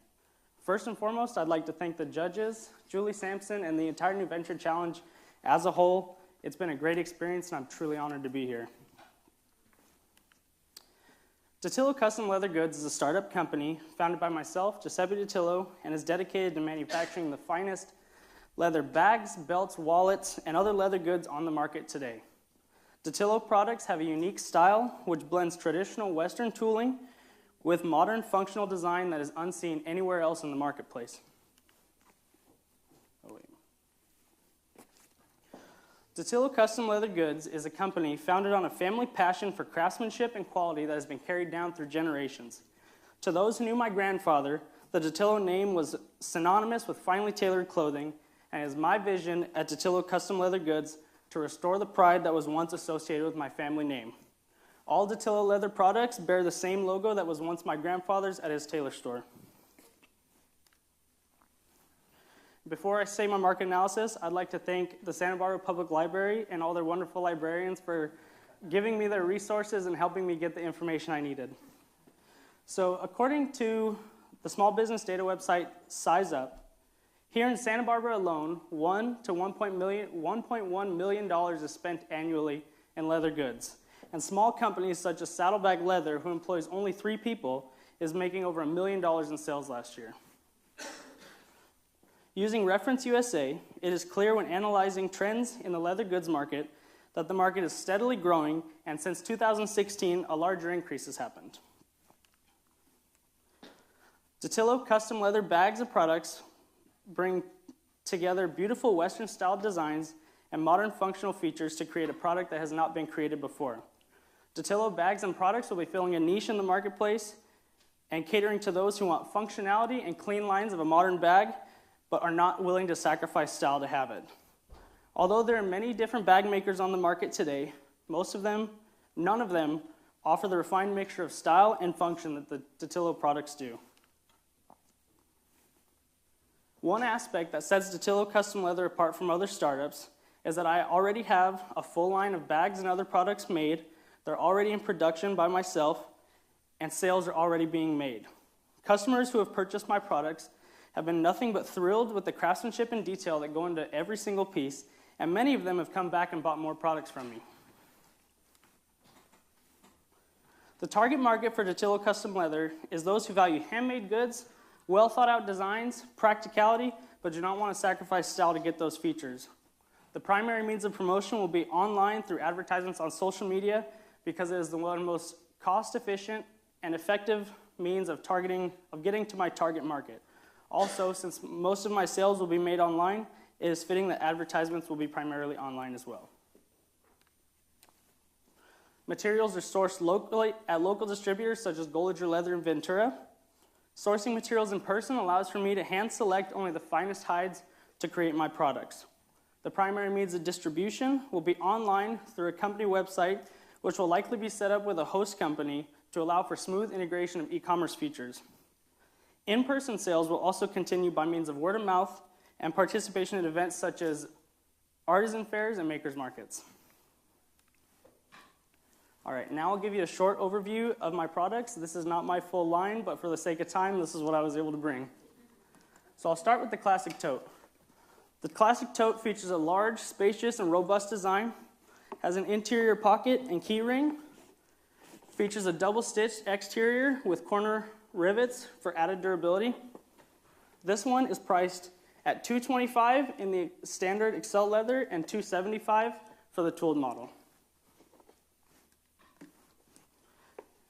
First and foremost, I'd like to thank the judges, Julie Sampson, and the entire New Venture Challenge as a whole. It's been a great experience, and I'm truly honored to be here. Datillo Custom Leather Goods is a startup company founded by myself, Giuseppe Datillo, and is dedicated to manufacturing the finest leather bags, belts, wallets, and other leather goods on the market today. Datillo products have a unique style which blends traditional Western tooling with modern functional design that is unseen anywhere else in the marketplace. Datillo Custom Leather Goods is a company founded on a family passion for craftsmanship and quality that has been carried down through generations. To those who knew my grandfather, the Datillo name was synonymous with finely tailored clothing, and it is my vision at Datillo Custom Leather Goods to restore the pride that was once associated with my family name. All Datillo leather products bear the same logo that was once my grandfather's at his tailor store. Before I say my market analysis, I'd like to thank the Santa Barbara Public Library and all their wonderful librarians for giving me their resources and helping me get the information I needed. So according to the small business data website SizeUp, here in Santa Barbara alone, $1 to $1.1 million is spent annually in leather goods. And small companies such as Saddleback Leather, who employs only 3 people, is making over $1 million in sales last year. Using Reference USA, it is clear when analyzing trends in the leather goods market that the market is steadily growing, and since 2016, a larger increase has happened. Datillo custom leather bags and products bring together beautiful Western-style designs and modern functional features to create a product that has not been created before. Datillo bags and products will be filling a niche in the marketplace and catering to those who want functionality and clean lines of a modern bag, but are not willing to sacrifice style to have it. Although there are many different bag makers on the market today, none of them offer the refined mixture of style and function that the Dattilo products do. One aspect that sets Dattilo Custom Leather apart from other startups is that I already have a full line of bags and other products made. They're already in production by myself, and sales are already being made. Customers who have purchased my products have been nothing but thrilled with the craftsmanship and detail that go into every single piece, and many of them have come back and bought more products from me. The target market for Dattilo Custom Leather is those who value handmade goods, well thought out designs, practicality, but do not want to sacrifice style to get those features. The primary means of promotion will be online through advertisements on social media because it is the one most cost efficient and effective means of getting to my target market. Also, since most of my sales will be made online, it is fitting that advertisements will be primarily online as well. Materials are sourced locally at local distributors such as Golliger Leather in Ventura. Sourcing materials in person allows for me to hand select only the finest hides to create my products. The primary means of distribution will be online through a company website, which will likely be set up with a host company to allow for smooth integration of e-commerce features. In-person sales will also continue by means of word of mouth and participation in events such as artisan fairs and makers markets. All right, now I'll give you a short overview of my products. This is not my full line, but for the sake of time, this is what I was able to bring. So I'll start with the classic tote. The classic tote features a large, spacious, and robust design, has an interior pocket and key ring, features a double-stitched exterior with corner rivets for added durability. This one is priced at $225 in the standard Excel leather and $275 for the tooled model.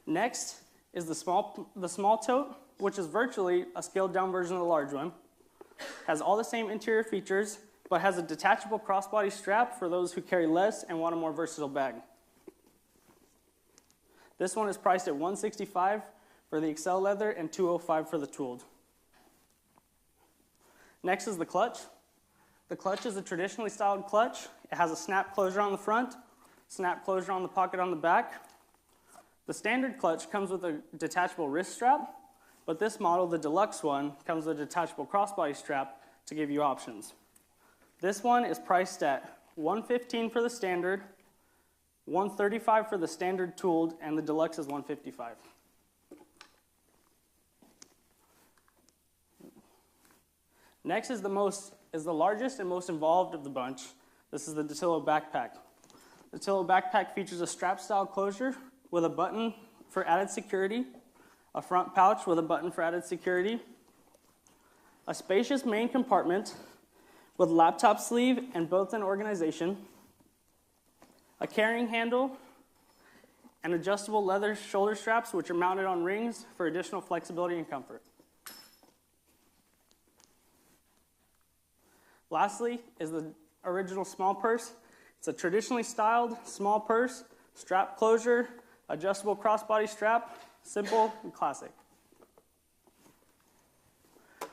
Next is the small tote, which is virtually a scaled down version of the large one. Has all the same interior features, but has a detachable crossbody strap for those who carry less and want a more versatile bag. This one is priced at $165 for the Excel leather and $205 for the tooled. Next is the clutch. The clutch is a traditionally styled clutch. It has a snap closure on the front, snap closure on the pocket on the back. The standard clutch comes with a detachable wrist strap, but this model, the deluxe one, comes with a detachable crossbody strap to give you options. This one is priced at $115 for the standard, $135 for the standard tooled, and the deluxe is $155. Next is the largest and most involved of the bunch. This is the Dattilo backpack. The Dattilo backpack features a strap-style closure with a button for added security, a front pouch with a button for added security, a spacious main compartment with laptop sleeve and built-in organization, a carrying handle, and adjustable leather shoulder straps which are mounted on rings for additional flexibility and comfort. Lastly is the original small purse. It's a traditionally styled small purse, strap closure, adjustable crossbody strap, simple and classic.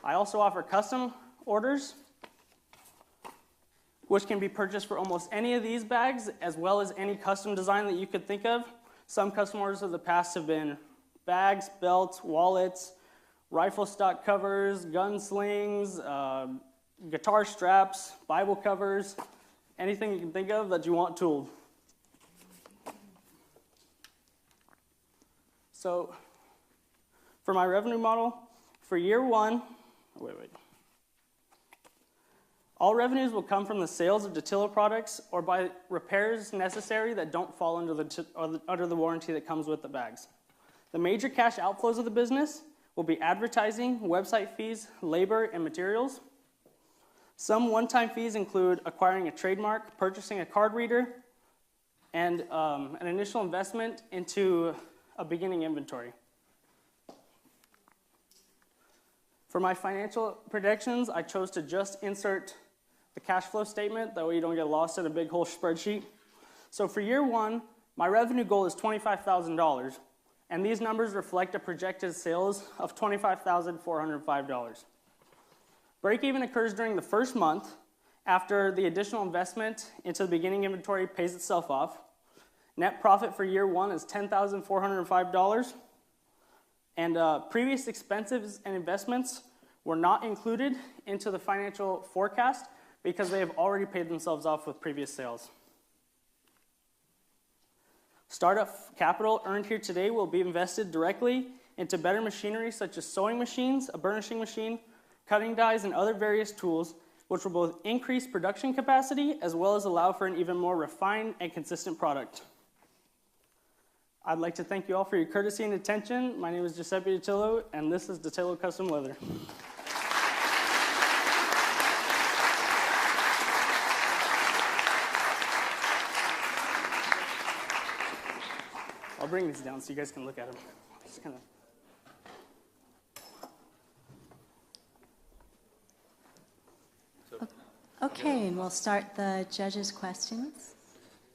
I also offer custom orders, which can be purchased for almost any of these bags, as well as any custom design that you could think of. Some custom orders of the past have been bags, belts, wallets, rifle stock covers, gun slings, guitar straps, Bible covers, anything you can think of that you want tooled. So for my revenue model, for year one, all revenues will come from the sales of Dattilo products or by repairs necessary that don't fall under the warranty that comes with the bags. The major cash outflows of the business will be advertising, website fees, labor, and materials. Some one-time fees include acquiring a trademark, purchasing a card reader, and an initial investment into a beginning inventory. For my financial projections, I chose to just insert the cash flow statement, that way you don't get lost in a big whole spreadsheet. So for year one, my revenue goal is $25,000, and these numbers reflect a projected sales of $25,405. Break-even occurs during the first month after the additional investment into the beginning inventory pays itself off. Net profit for year 1 is $10,405. And previous expenses and investments were not included into the financial forecast because they have already paid themselves off with previous sales. Startup capital earned here today will be invested directly into better machinery such as sewing machines, a burnishing machine, cutting dies, and other various tools, which will both increase production capacity as well as allow for an even more refined and consistent product. I'd like to thank you all for your courtesy and attention. My name is Giuseppe Datillo, and this is Datillo Custom Leather. I'll bring these down so you guys can look at them. Just kind of. Okay, and we'll start the judges' questions.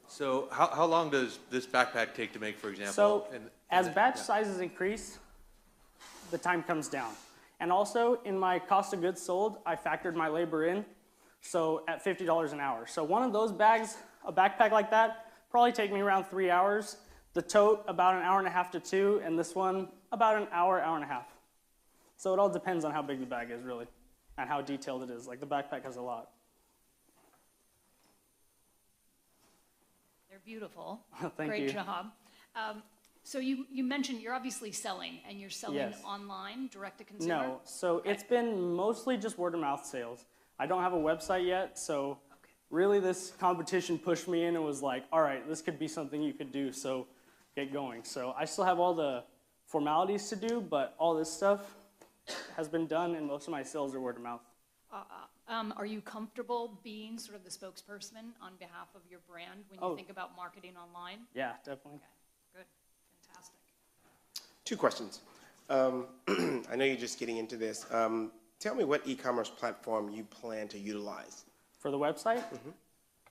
So how long does this backpack take to make, for example? So as batch sizes increase, the time comes down. And also, in my cost of goods sold, I factored my labor in, so at $50 an hour. So one of those bags, a backpack like that, probably take me around 3 hours. The tote, about an hour and a half to 2, and this one, about an hour, hour and a half. So it all depends on how big the bag is, really, and how detailed it is. Like, the backpack has a lot. They're beautiful. Thank Great you. job. So you mentioned you're obviously selling, and you're selling Yes. online, direct to consumer? No, so it's been mostly just word of mouth sales. I don't have a website yet, so really this competition pushed me in and was like, all right, this could be something you could do, so get going. So I still have all the formalities to do, but all this stuff has been done, and most of my sales are word of mouth. Are you comfortable being sort of the spokesperson on behalf of your brand when you think about marketing online? Yeah, definitely. Okay, good, fantastic. 2 questions. I know you're just getting into this. Tell me what e-commerce platform you plan to utilize. For the website?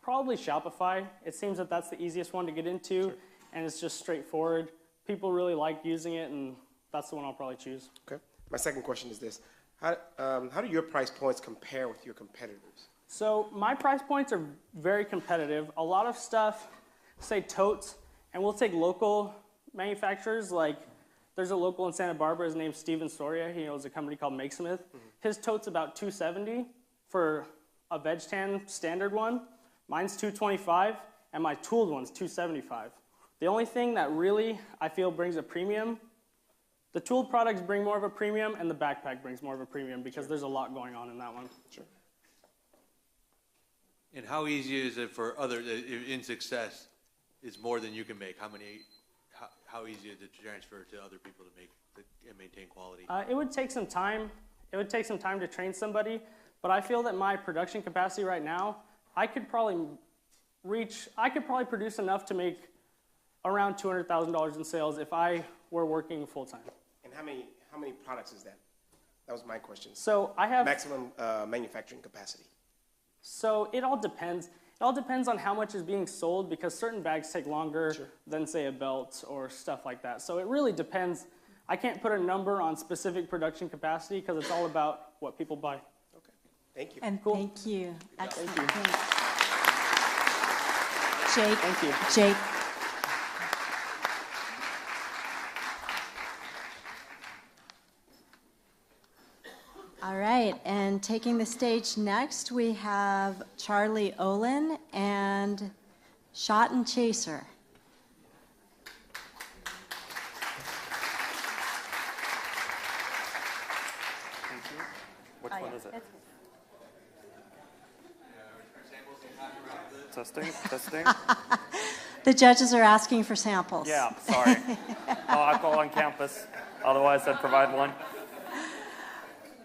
Probably Shopify. It seems that that's the easiest one to get into, and it's just straightforward. People really like using it, and that's the one I'll probably choose. Okay. My second question is this. How do your price points compare with your competitors? So my price points are very competitive. A lot of stuff, say totes, and we'll take local manufacturers. Like, there's a local in Santa Barbara. His name's Steven Soria. He owns a company called Makesmith. His tote's about $270 for a veg tan standard one. Mine's $225, and my tooled one's $275. The only thing that really I feel brings a premium, the tooled products bring more of a premium, and the backpack brings more of a premium because there's a lot going on in that one. Sure. And how easy is it for others, in success, is more than you can make? How easy is it to transfer to other people to make and maintain quality? It would take some time. It would take some time to train somebody, but I feel that my production capacity right now, I could probably produce enough to make around $200,000 in sales if I were working full time. And how many products is that? That was my question. So I have maximum manufacturing capacity. So it all depends. It all depends on how much is being sold because certain bags take longer than, say, a belt or stuff like that. So it really depends. I can't put a number on specific production capacity because it's all about what people buy. Okay. Thank you. And thank you. Excellent. Thank you. Thanks. Jake. Thank you. Jake. All right, and taking the stage next, we have Charlie Olin and Shot and Chaser. Which one is it? Testing, testing. The judges are asking for samples. Yeah, sorry. No alcohol on campus. Otherwise, I'd provide one.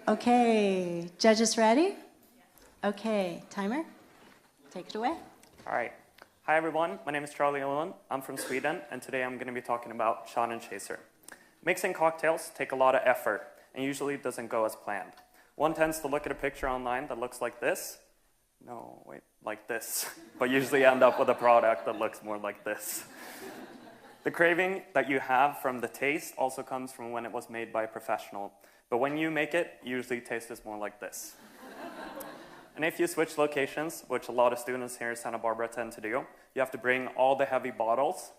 Okay, judges ready? Okay, timer, take it away. All right. Hi, everyone. My name is Charlie Olin. I'm from Sweden, and today I'm going to be talking about Shot and Chaser. Mixing cocktails take a lot of effort, and usually it doesn't go as planned. One tends to look at a picture online that looks like this. No, wait, like this. But usually end up with a product that looks more like this. The craving that you have from the taste also comes from when it was made by a professional. But when you make it, usually taste is more like this. And if you switch locations, which a lot of students here in Santa Barbara tend to do, you have to bring all the heavy bottles,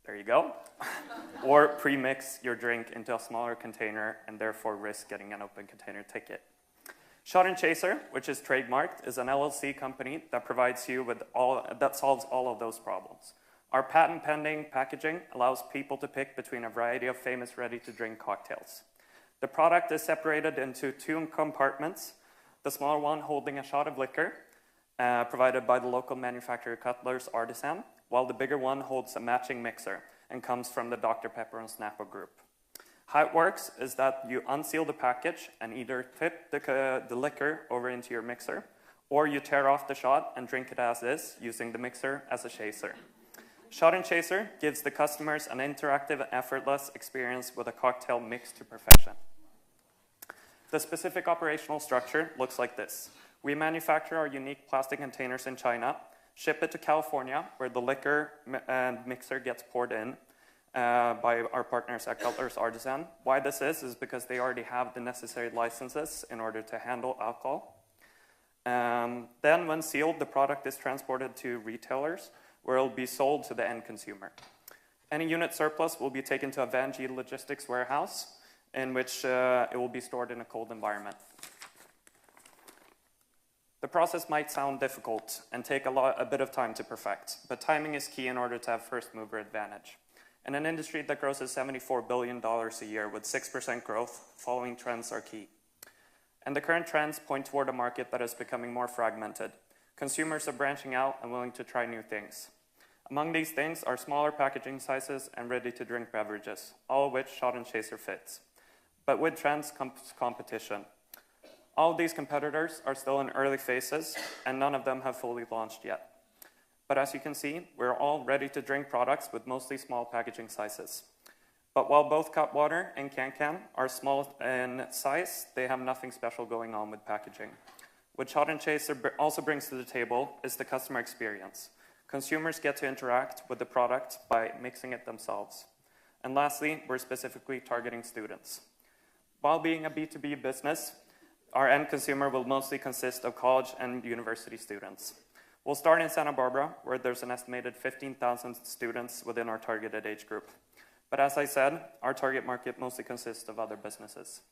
there you go, or pre-mix your drink into a smaller container and therefore risk getting an open container ticket. Shot and Chaser, which is trademarked, is an LLC company that provides you with that solves all of those problems. Our patent-pending packaging allows people to pick between a variety of famous ready-to-drink cocktails. The product is separated into 2 compartments, the smaller one holding a shot of liquor, provided by the local manufacturer Cutler's Artisan, while the bigger one holds a matching mixer and comes from the Dr. Pepper and Snapple group. How it works is that you unseal the package and either tip the liquor over into your mixer, or you tear off the shot and drink it as is, using the mixer as a chaser. Shot and Chaser gives the customers an interactive, effortless experience with a cocktail mixed to perfection. The specific operational structure looks like this. We manufacture our unique plastic containers in China, ship it to California, where the liquor and mixer gets poured in by our partners at Cutler's Artisan. Why this is because they already have the necessary licenses in order to handle alcohol. Then when sealed, the product is transported to retailers, where it will be sold to the end consumer. Any unit surplus will be taken to a Vanjie logistics warehouse, in which it will be stored in a cold environment. The process might sound difficult and take a bit of time to perfect, but timing is key in order to have first mover advantage. In an industry that grows at $74 billion a year with 6% growth, following trends are key. And the current trends point toward a market that is becoming more fragmented. Consumers are branching out and willing to try new things. Among these things are smaller packaging sizes and ready-to-drink beverages, all of which Shot and Chaser fits. But with trends comes competition. All of these competitors are still in early phases, and none of them have fully launched yet. But as you can see, we're all ready-to-drink products with mostly small packaging sizes. But while both Cutwater and Can are small in size, they have nothing special going on with packaging. What Shot and Chaser also brings to the table is the customer experience. Consumers get to interact with the product by mixing it themselves. And lastly, we're specifically targeting students. While being a B2B business, our end consumer will mostly consist of college and university students. We'll start in Santa Barbara, where there's an estimated 15,000 students within our targeted age group. But as I said, our target market mostly consists of other businesses.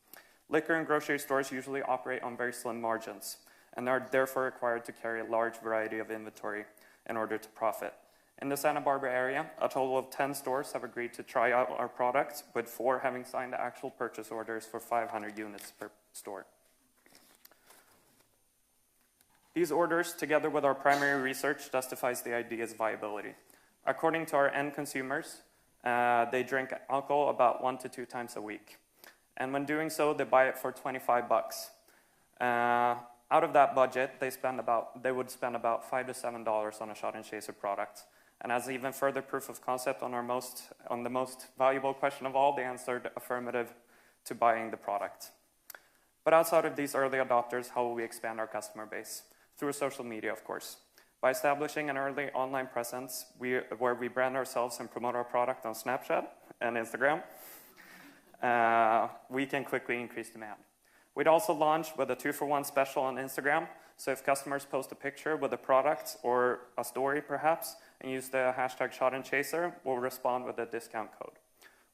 Liquor and grocery stores usually operate on very slim margins, and are therefore required to carry a large variety of inventory in order to profit. In the Santa Barbara area, a total of 10 stores have agreed to try out our products, with 4 having signed actual purchase orders for 500 units per store. These orders, together with our primary research, justifies the idea's viability. According to our end consumers, they drink alcohol about 1 to 2 times a week. And when doing so, they buy it for $25. Out of that budget, they would spend about $5 to $7 on a Shot and Chaser product. And as even further proof of concept on the most valuable question of all, they answered affirmative to buying the product. But outside of these early adopters, how will we expand our customer base? Through social media, of course. By establishing an early online presence where we brand ourselves and promote our product on Snapchat and Instagram, we can quickly increase demand. We'd also launch with a 2-for-1 special on Instagram, so if customers post a picture with a product or a story perhaps, and use the hashtag Shot and Chaser, we'll respond with a discount code.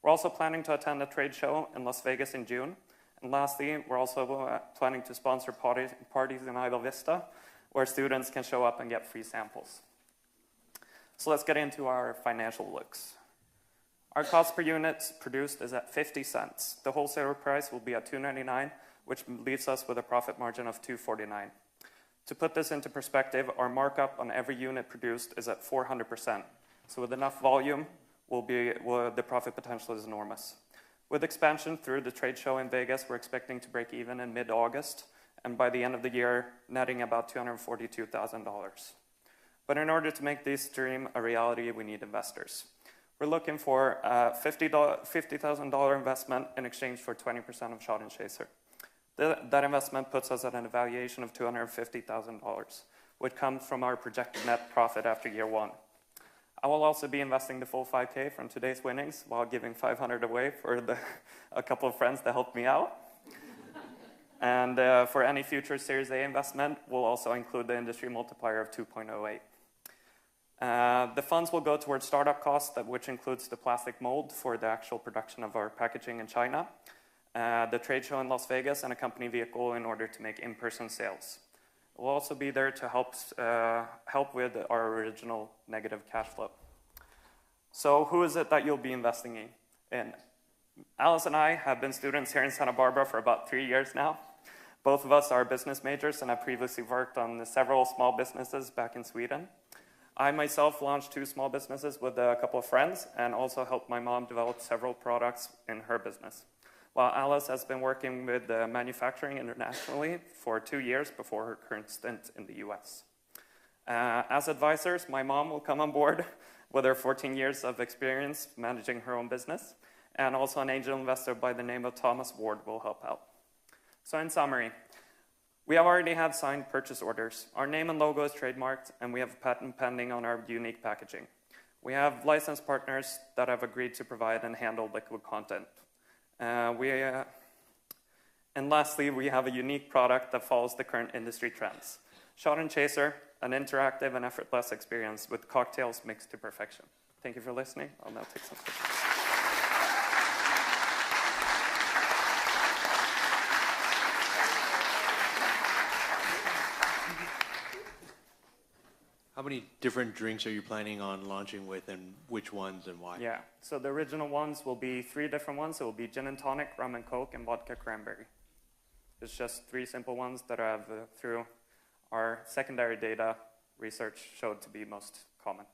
We're also planning to attend a trade show in Las Vegas in June. And lastly, we're also planning to sponsor parties in Isla Vista, where students can show up and get free samples. So let's get into our financial looks. Our cost per unit produced is at 50 cents. The wholesaler price will be at $2.99, which leaves us with a profit margin of $2.49. To put this into perspective, our markup on every unit produced is at 400%. So with enough volume, the profit potential is enormous. With expansion through the trade show in Vegas, we're expecting to break even in mid-August, and by the end of the year, netting about $242,000. But in order to make this dream a reality, we need investors. We're looking for a $50,000 investment in exchange for 20% of Shot and Chaser. That investment puts us at an valuation of $250,000, which comes from our projected net profit after year 1. I will also be investing the full $5K from today's winnings while giving $500 away for a couple of friends that helped me out. And for any future Series A investment, we'll also include the industry multiplier of 2.08. The funds will go towards startup costs, which includes the plastic mold for the actual production of our packaging in China, the trade show in Las Vegas, and a company vehicle in order to make in-person sales. We'll also be there to help with our original negative cash flow. So who is it that you'll be investing in? Alice and I have been students here in Santa Barbara for about 3 years now. Both of us are business majors and have previously worked on several small businesses back in Sweden. I myself launched 2 small businesses with a couple of friends and also helped my mom develop several products in her business, while Alice has been working with manufacturing internationally for 2 years before her current stint in the US. As advisors, my mom will come on board with her 14 years of experience managing her own business, and also an angel investor by the name of Thomas Ward will help out. So in summary, we have already had signed purchase orders. Our name and logo is trademarked, and we have a patent pending on our unique packaging. We have licensed partners that have agreed to provide and handle liquid content. And lastly, we have a unique product that follows the current industry trends. Shot and Chaser, an interactive and effortless experience with cocktails mixed to perfection. Thank you for listening. I'll now take some questions. How many different drinks are you planning on launching with, and which ones and why? Yeah, so the original ones will be 3 different ones. It will be gin and tonic, rum and coke, and vodka cranberry. It's just 3 simple ones that have, through our secondary data research, showed to be most common.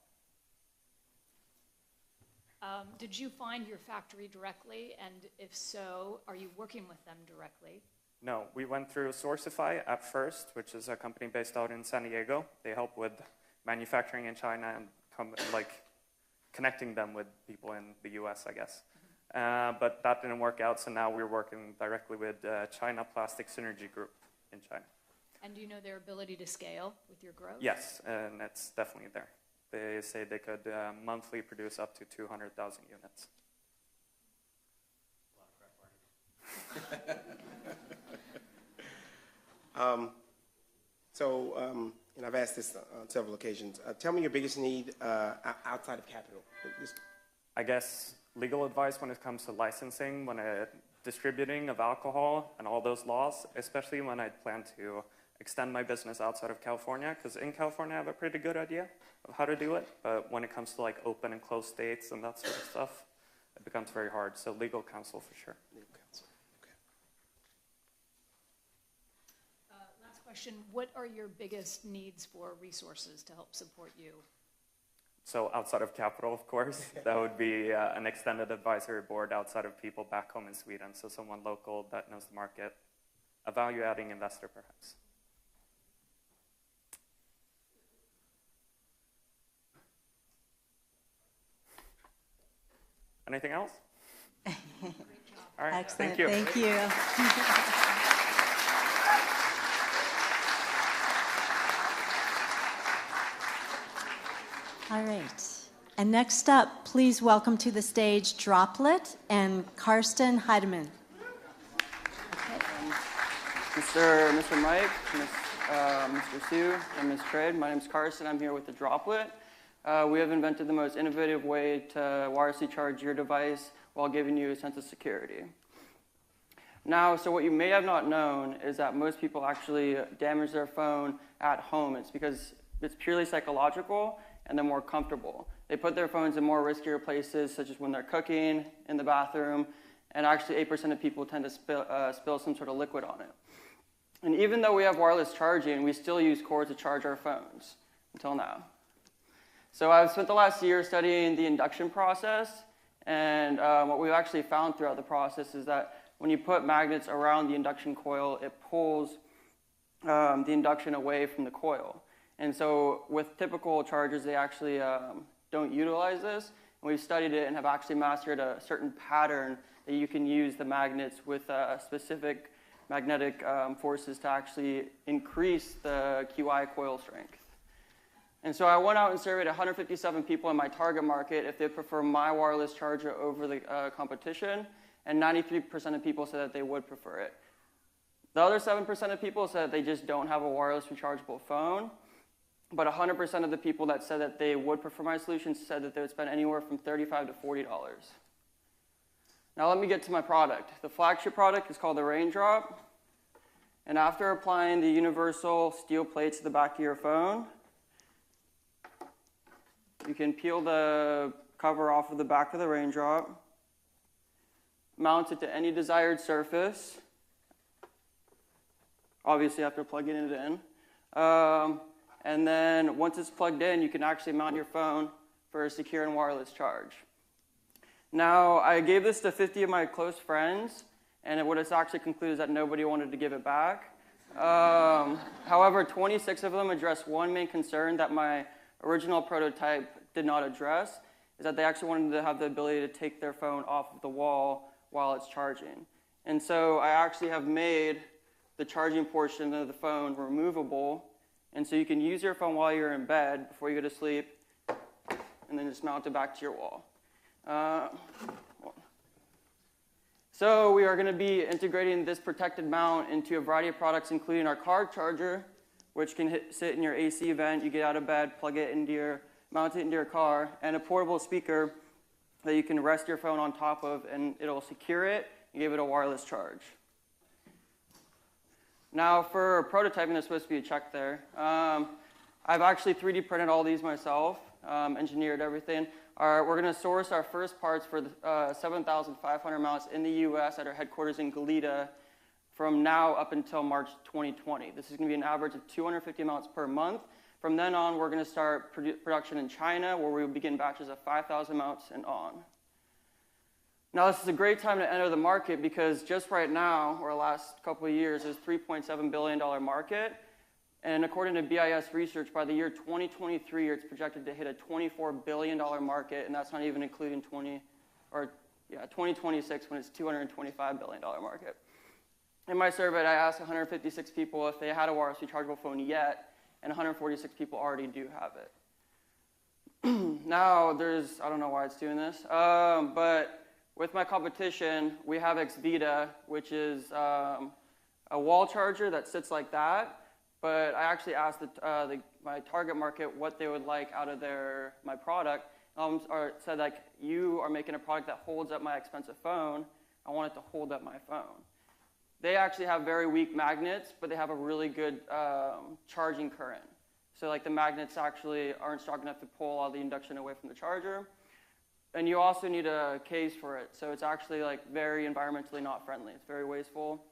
Did you find your factory directly? And if so, are you working with them directly? No, we went through Sourcify at first, which is a company based out in San Diego. They help with manufacturing in China and connecting them with people in the US, I guess. But that didn't work out, so now we're working directly with China Plastic Synergy Group in China. And do you know their ability to scale with your growth? Yes, and it's definitely there. They say they could monthly produce up to 200,000 units. And I've asked this on several occasions. Tell me your biggest need outside of capital. I guess legal advice when it comes to licensing, distributing of alcohol and all those laws, especially when I plan to extend my business outside of California, because in California I have a pretty good idea of how to do it, but when it comes to open and closed states and that sort of stuff, it becomes very hard. So legal counsel for sure. Legal counsel. Last question, what are your biggest needs for resources to help support you? So outside of capital, of course, that would be an extended advisory board outside of people back home in Sweden. So someone local that knows the market, a value-adding investor perhaps. Anything else? Great job. All right, Excellent. thank you. Thank you. All right. And next up, please welcome to the stage Droplet and Karsten Heidemann. Mr. Mike, Mr. Sue, and Ms. Trade. My name is Karsten. I'm here with the Droplet. We have invented the most innovative way to wirelessly charge your device while giving you a sense of security. Now, so what you may have not known is that most people actually damage their phone at home. It's because it's purely psychological and they're more comfortable. They put their phones in more riskier places, such as when they're cooking, in the bathroom, and actually 8% of people tend to spill some sort of liquid on it. And even though we have wireless charging, we still use cords to charge our phones, until now. So I've spent the last year studying the induction process, and what we've actually found throughout the process is that when you put magnets around the induction coil, it pulls the induction away from the coil. And so with typical chargers, they actually don't utilize this. And we've studied it and have actually mastered a certain pattern that you can use the magnets with specific magnetic forces to actually increase the QI coil strength. And so I went out and surveyed 157 people in my target market if they prefer my wireless charger over the competition, and 93% of people said that they would prefer it. The other 7% of people said they just don't have a wireless rechargeable phone, but 100% of the people that said that they would prefer my solution said that they would spend anywhere from $35 to $40. Now let me get to my product. The flagship product is called the Raindrop, and after applying the universal steel plate to the back of your phone, you can peel the cover off of the back of the Raindrop, mount it to any desired surface. Obviously, after plugging it in. And then once it's plugged in, you can actually mount your phone for a secure and wireless charge. Now, I gave this to 50 of my close friends, and what it's actually concluded is that nobody wanted to give it back. However, 26 of them addressed one main concern that my original prototype did not address, is that they actually wanted to have the ability to take their phone off of the wall while it's charging. And so I actually have made the charging portion of the phone removable, and so you can use your phone while you're in bed before you go to sleep, and then just mount it back to your wall. So we are going to be integrating this protected mount into a variety of products, including our car charger, which can sit in your AC vent. You get out of bed, plug it into mount it into your car, and a portable speaker that you can rest your phone on top of, and it'll secure it and give it a wireless charge. Now for prototyping, there's supposed to be a check there. I've actually 3D printed all these myself, engineered everything. We're going to source our first parts for the 7,500 mounts in the US at our headquarters in Goleta from now up until March 2020. This is going to be an average of 250 mounts per month. From then on, we're going to start production in China, where we will begin batches of 5,000 mounts and on. Now, this is a great time to enter the market because just right now, or the last couple of years, is a $3.7 billion market. And according to BIS research, by the year 2023, it's projected to hit a $24 billion market, and that's not even including 2026 when it's a $225 billion market. In my survey, I asked 156 people if they had a wireless rechargeable phone yet, and 146 people already do have it. Now, I don't know why it's doing this, but with my competition, we have XVita, which is a wall charger that sits like that. But I actually asked my target market what they would like out of my product. Or said, like, you are making a product that holds up my expensive phone. I want it to hold up my phone. They actually have very weak magnets, but they have a really good charging current. So like the magnets actually aren't strong enough to pull all the induction away from the charger. And you also need a case for it. So it's actually like very environmentally not friendly. It's very wasteful.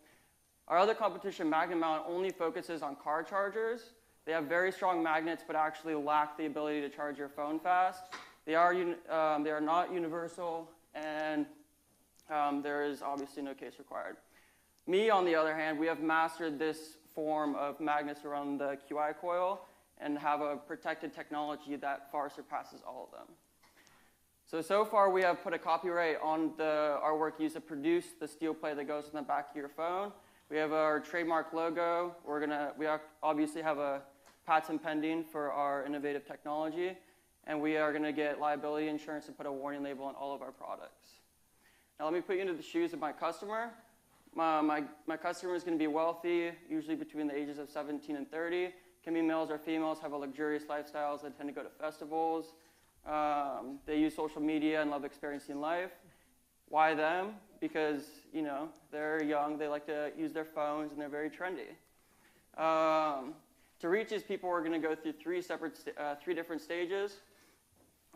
Our other competition, Magnet Mount, only focuses on car chargers. They have very strong magnets, but actually lack the ability to charge your phone fast. They are not universal, and there is obviously no case required. Me, on the other hand, we have mastered this form of magnets around the QI coil and have a protected technology that far surpasses all of them. So far we have put a copyright on our work used to produce the steel plate that goes in the back of your phone. We have our trademark logo. We obviously have a patent pending for our innovative technology, and we are going to get liability insurance and put a warning label on all of our products. Now let me put you into the shoes of my customer. My customer is going to be wealthy, usually between the ages of 17 and 30. Can be males or females, have a luxurious lifestyles. They tend to go to festivals. They use social media and love experiencing life. Why them? Because, they're young, they like to use their phones, and they're very trendy. To reach these people, we're going to go through three different stages.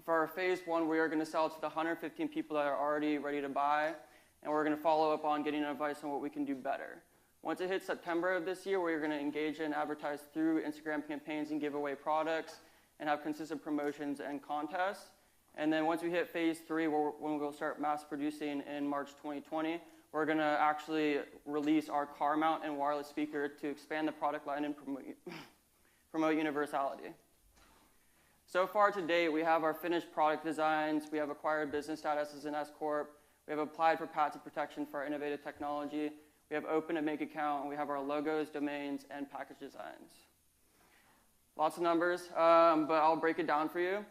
For our phase one, we are going to sell it to the 115 people that are already ready to buy, and we're going to follow up on getting advice on what we can do better. Once it hits September of this year, we're going to engage and advertise through Instagram campaigns and give away products and have consistent promotions and contests. And then once we hit phase three, when we'll start mass producing in March 2020, we're going to actually release our car mount and wireless speaker to expand the product line and promote universality. So far to date, we have our finished product designs. We have acquired business status as an S Corp. We have applied for patent protection for our innovative technology. We have opened a bank account, and we have our logos, domains, and package designs. Lots of numbers, but I'll break it down for you.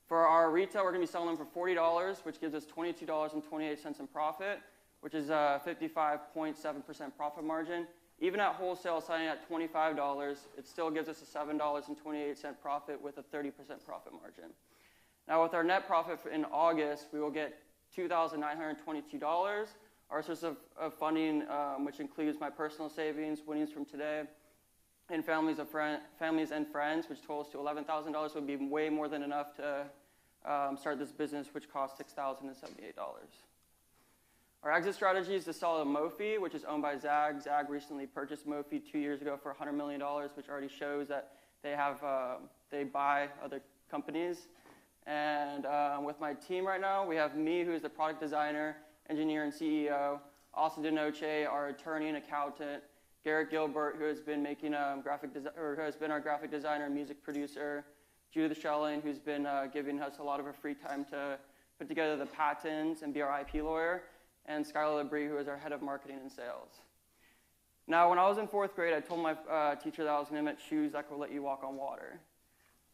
For our retail, we're going to be selling them for $40, which gives us $22.28 in profit, which is a 55.7% profit margin. Even at wholesale, selling at $25, it still gives us a $7.28 profit with a 30% profit margin. Now with our net profit in August, we will get $2,922. Our source of funding, which includes my personal savings, winnings from today, and families and friends, which totals to $11,000, would be way more than enough to start this business, which costs $6,078. Our exit strategy is to sell a Mophie, which is owned by Zag. Zag recently purchased Mophie 2 years ago for $100 million, which already shows that they buy other companies. And with my team right now, we have me, who is the product designer, engineer, and CEO. Austin DeNoche, our attorney and accountant. Garrett Gilbert, who has been making who has been our graphic designer and music producer. Judith Schelling, who's been giving us a lot of her free time to put together the patents and be our IP lawyer. And Skylar Labrie, who is our head of marketing and sales. Now, when I was in 4th grade, I told my teacher that I was going to invent shoes that could let you walk on water.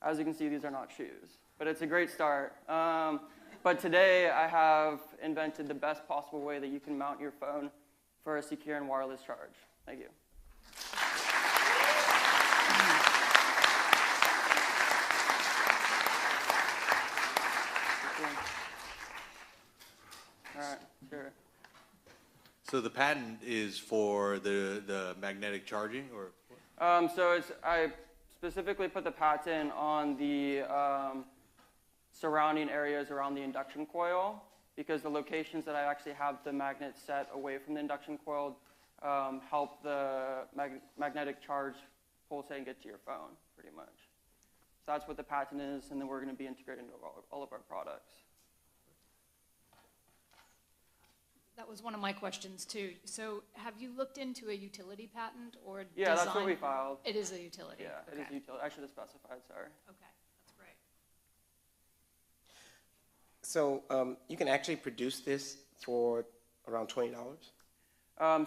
As you can see, these are not shoes, but it's a great start. But today, I have invented the best possible way that you can mount your phone for a secure and wireless charge. Thank you. All right, sure. So the patent is for the magnetic charging, or? I specifically put the patent on the surrounding areas around the induction coil, because the locations that I actually have the magnet set away from the induction coil help the magnetic charge pulsate and get to your phone, pretty much. So that's what the patent is, and then we're going to be integrating into all of our products. That was one of my questions, too. So have you looked into a utility patent or Yeah, design? that's what we filed. It is a utility? Yeah, okay. It is a utility. I should have specified, sorry. Okay, that's great. So you can actually produce this for around $20?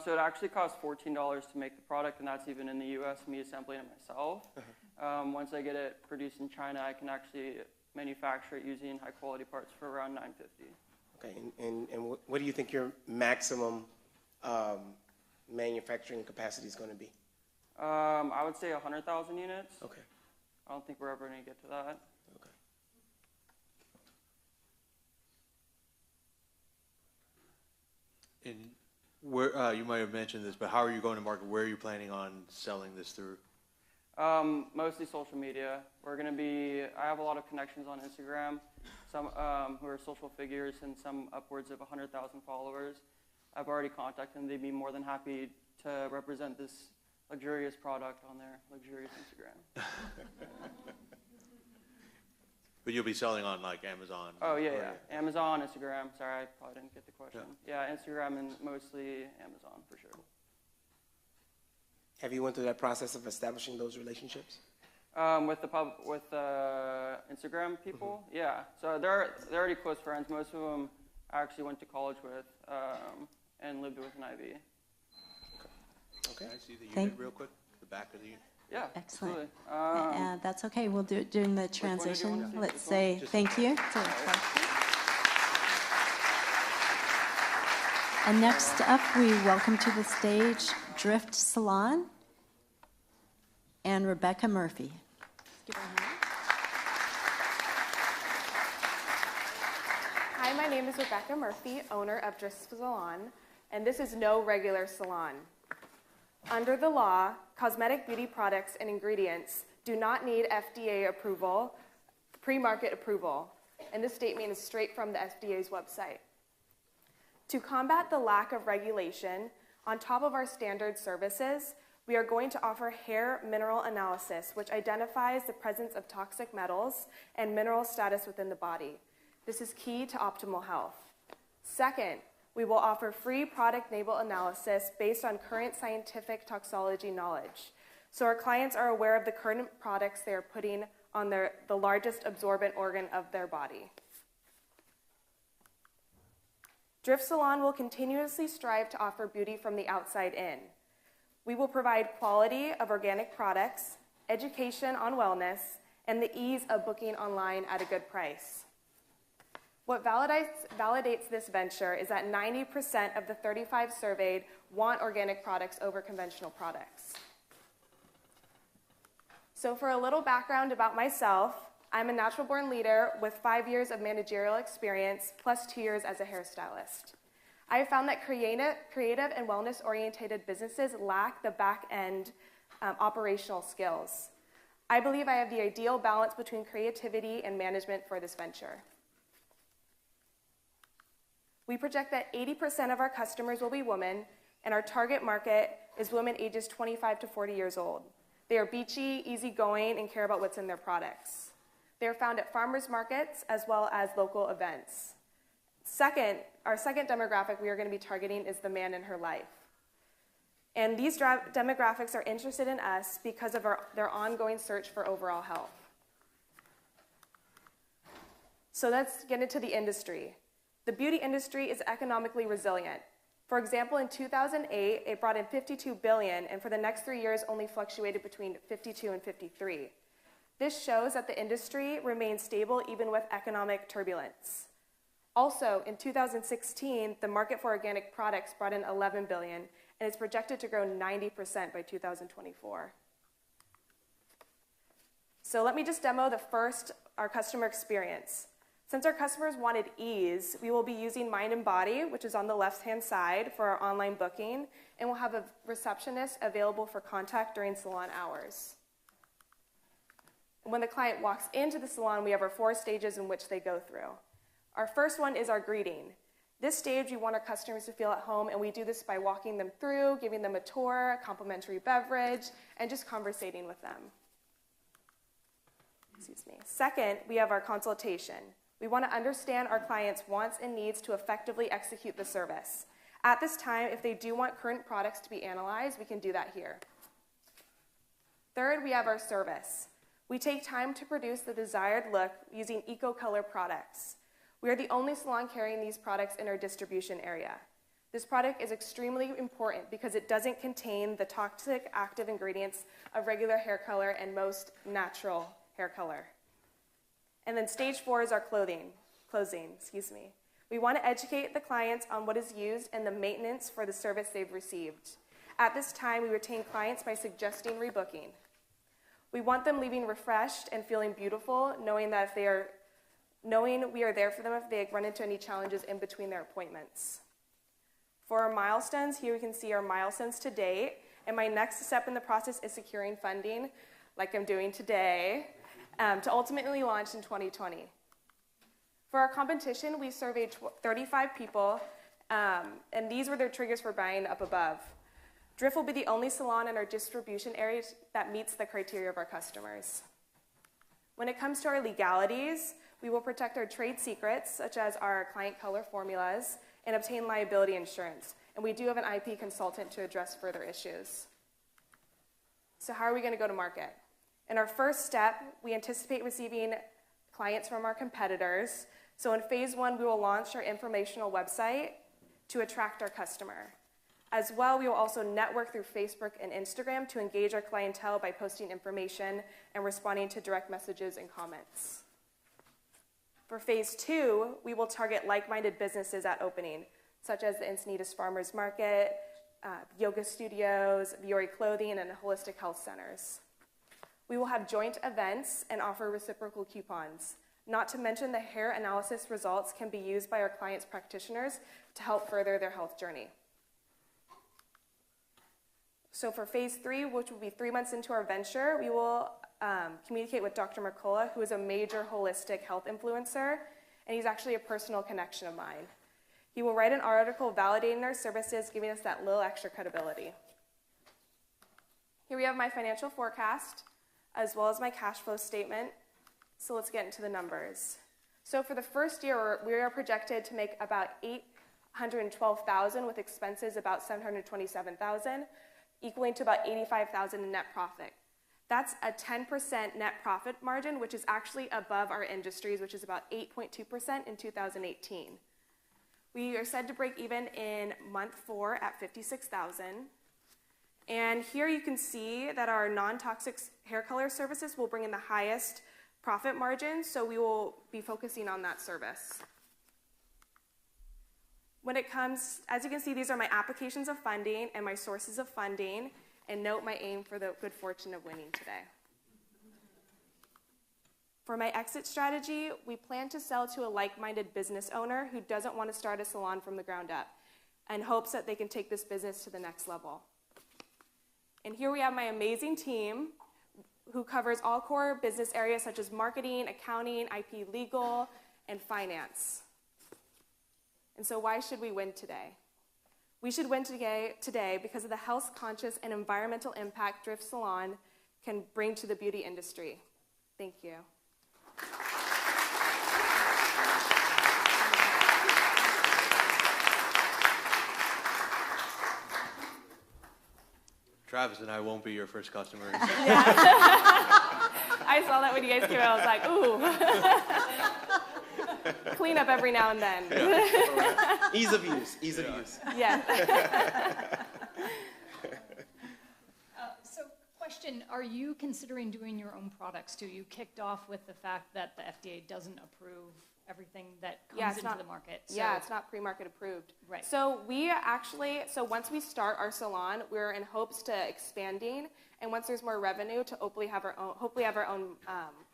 So it actually costs $14 to make the product, and that's even in the U.S., me assembling it myself. Once I get it produced in China, I can actually manufacture it using high-quality parts for around $950. Okay, and what do you think your maximum manufacturing capacity is going to be? I would say 100,000 units. Okay. I don't think we're ever going to get to that. Okay. And where you might have mentioned this, but how are you going to market? Where are you planning on selling this through? Mostly social media. I have a lot of connections on Instagram, some who are social figures and some upwards of 100,000 followers. I've already contacted them. They'd be more than happy to represent this luxurious product on their luxurious Instagram. But you'll be selling on like Amazon? Oh, yeah. Amazon, Instagram. Sorry, I probably didn't get the question. Yeah, Instagram and mostly Amazon for sure. Have you went through that process of establishing those relationships? With Instagram people? Mm-hmm. Yeah. So they're already close friends. Most of them I actually went to college with and lived with in Ivy. Okay. Can I see the unit real quick? The back of the unit? Yeah, Excellent. absolutely. That's okay. We'll do it during the transition. want to see? Let's This say one? thank you to the question. And next up, we welcome to the stage Drift Salon and Rebecca Murphy. Give her a hand. Hi, my name is Rebecca Murphy, owner of Drift Salon, and this is no regular salon. Under the law, cosmetic beauty products and ingredients do not need FDA approval, pre-market approval, and this statement is straight from the FDA's website. To combat the lack of regulation, on top of our standard services, we are going to offer hair mineral analysis, which identifies the presence of toxic metals and mineral status within the body. This is key to optimal health. Second, we will offer free product label analysis based on current scientific toxicology knowledge, so our clients are aware of the current products they are putting on the largest absorbent organ of their body. Drift Salon will continuously strive to offer beauty from the outside in. We will provide quality of organic products, education on wellness, and the ease of booking online at a good price. What validates this venture is that 90% of the 35 surveyed want organic products over conventional products. So for a little background about myself, I'm a natural-born leader with 5 years of managerial experience, plus 2 years as a hairstylist. I have found that creative and wellness-oriented businesses lack the back-end operational skills. I believe I have the ideal balance between creativity and management for this venture. We project that 80% of our customers will be women, and our target market is women ages 25 to 40 years old. They are beachy, easygoing, and care about what's in their products. They are found at farmers markets as well as local events. Our second demographic we are going to be targeting is the man in her life. And these demographics are interested in us because of their ongoing search for overall health. So let's get into the industry. The beauty industry is economically resilient. For example, in 2008, it brought in $52 billion, and for the next 3 years only fluctuated between 52 and 53. This shows that the industry remains stable even with economic turbulence. Also, in 2016, the market for organic products brought in $11 billion, and it's projected to grow 90% by 2024. So let me just demo our customer experience. Since our customers wanted ease, we will be using Mind and Body, which is on the left-hand side, for our online booking, and we'll have a receptionist available for contact during salon hours. When the client walks into the salon, we have our 4 stages in which they go through. Our first one is our greeting. This stage, we want our customers to feel at home, and we do this by walking them through, giving them a tour, a complimentary beverage, and just conversating with them. Excuse me. Second, we have our consultation. We want to understand our clients' wants and needs to effectively execute the service. At this time, if they do want current products to be analyzed, we can do that here. Third, we have our service. We take time to produce the desired look using eco-color products. We are the only salon carrying these products in our distribution area. This product is extremely important because it doesn't contain the toxic active ingredients of regular hair color and most natural hair color. And then stage 4 is our closing. We want to educate the clients on what is used and the maintenance for the service they've received. At this time, we retain clients by suggesting rebooking. We want them leaving refreshed and feeling beautiful, knowing we are there for them if they run into any challenges in between their appointments. For our milestones, here we can see our milestones to date, and my next step in the process is securing funding, like I'm doing today, to ultimately launch in 2020. For our competition, we surveyed 35 people, and these were their triggers for buying up above. Drift will be the only salon in our distribution area that meets the criteria of our customers. When it comes to our legalities, we will protect our trade secrets, such as our client color formulas, and obtain liability insurance. And we do have an IP consultant to address further issues. So how are we going to go to market? In our first step, we anticipate receiving clients from our competitors. So in phase 1, we will launch our informational website to attract our customer. As well, we will also network through Facebook and Instagram to engage our clientele by posting information and responding to direct messages and comments. For phase 2, we will target like-minded businesses at opening, such as the Encinitas Farmers Market, yoga studios, Viore Clothing, and holistic health centers. We will have joint events and offer reciprocal coupons. Not to mention the hair analysis results can be used by our clients' practitioners to help further their health journey. So for phase 3, which will be 3 months into our venture, we will communicate with Dr. Mercola, who is a major holistic health influencer, and he's actually a personal connection of mine. He will write an article validating our services, giving us that little extra credibility. Here we have my financial forecast, as well as my cash flow statement. So let's get into the numbers. So for the first year, we are projected to make about $812,000 with expenses about $727,000, equaling to about $85,000 in net profit. That's a 10% net profit margin, which is actually above our industries, which is about 8.2% in 2018. We are said to break even in month 4 at $56,000. And here you can see that our non-toxic hair color services will bring in the highest profit margin, so we will be focusing on that service. When it comes, as you can see, these are my applications of funding and my sources of funding, and note my aim for the good fortune of winning today. For my exit strategy, we plan to sell to a like-minded business owner who doesn't want to start a salon from the ground up and hopes that they can take this business to the next level. And here we have my amazing team who covers all core business areas such as marketing, accounting, IP legal, and finance. And so why should we win today? We should win today because of the health-conscious and environmental impact Thrift Salon can bring to the beauty industry. Thank you. Travis and I won't be your first customers. Yeah. I saw that when you guys came out. I was like, ooh. Clean up every now and then. Yeah. Ease of use, ease of use. Yeah. So question, are you considering doing your own products too? You kicked off with the fact that the FDA doesn't approve everything that comes into the market. So. Yeah, it's not pre-market approved. Right. So once we start our salon, we're in hopes to expanding, and once there's more revenue, to hopefully have our own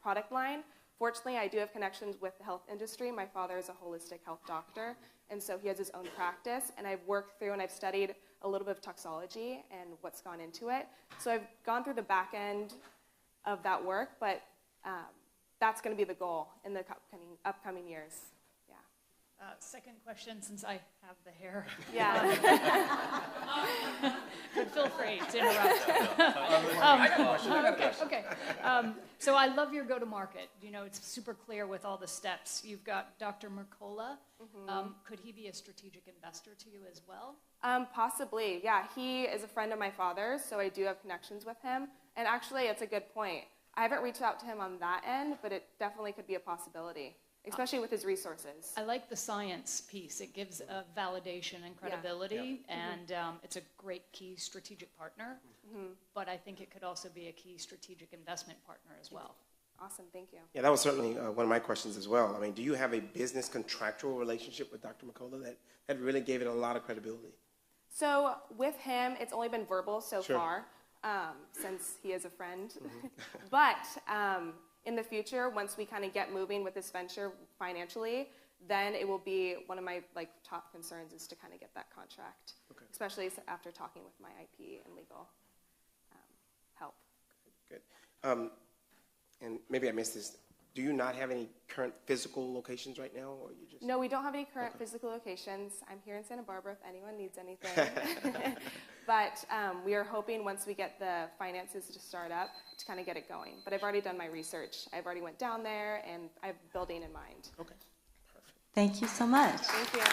product line. Fortunately, I do have connections with the health industry. My father is a holistic health doctor, and so he has his own practice, and I've worked through and I've studied a little bit of toxology and what's gone into it. So I've gone through the back end of that work, but that's going to be the goal in the upcoming years. Yeah. Second question, since I have the hair. Yeah. But feel free to interrupt. Okay. So I love your go-to-market. You know, it's super clear with all the steps. You've got Dr. Mercola. Mm-hmm. Could he be a strategic investor to you as well? Possibly, yeah. He is a friend of my father's, so I do have connections with him. And actually, it's a good point. I haven't reached out to him on that end, but it definitely could be a possibility, especially with his resources. I like the science piece. It gives a validation and credibility, and it's a great key strategic partner, but I think it could also be a key strategic investment partner as well. Awesome, thank you. Yeah, that was certainly one of my questions as well. I mean, do you have a business contractual relationship with Dr. Mercola that really gave it a lot of credibility? So with him, it's only been verbal so far. Since he is a friend. But in the future, once we kind of get moving with this venture financially, then it will be one of my top concerns is to kind of get that contract, especially after talking with my IP and legal help. Good. And maybe I missed this. Do you not have any current physical locations right now, or you just? No, we don't have any current physical locations. I'm here in Santa Barbara if anyone needs anything. But we are hoping once we get the finances to start up to kind of get it going. But I've already done my research. I've already went down there, and I have building in mind. Okay, perfect. Thank you so much. Thank you.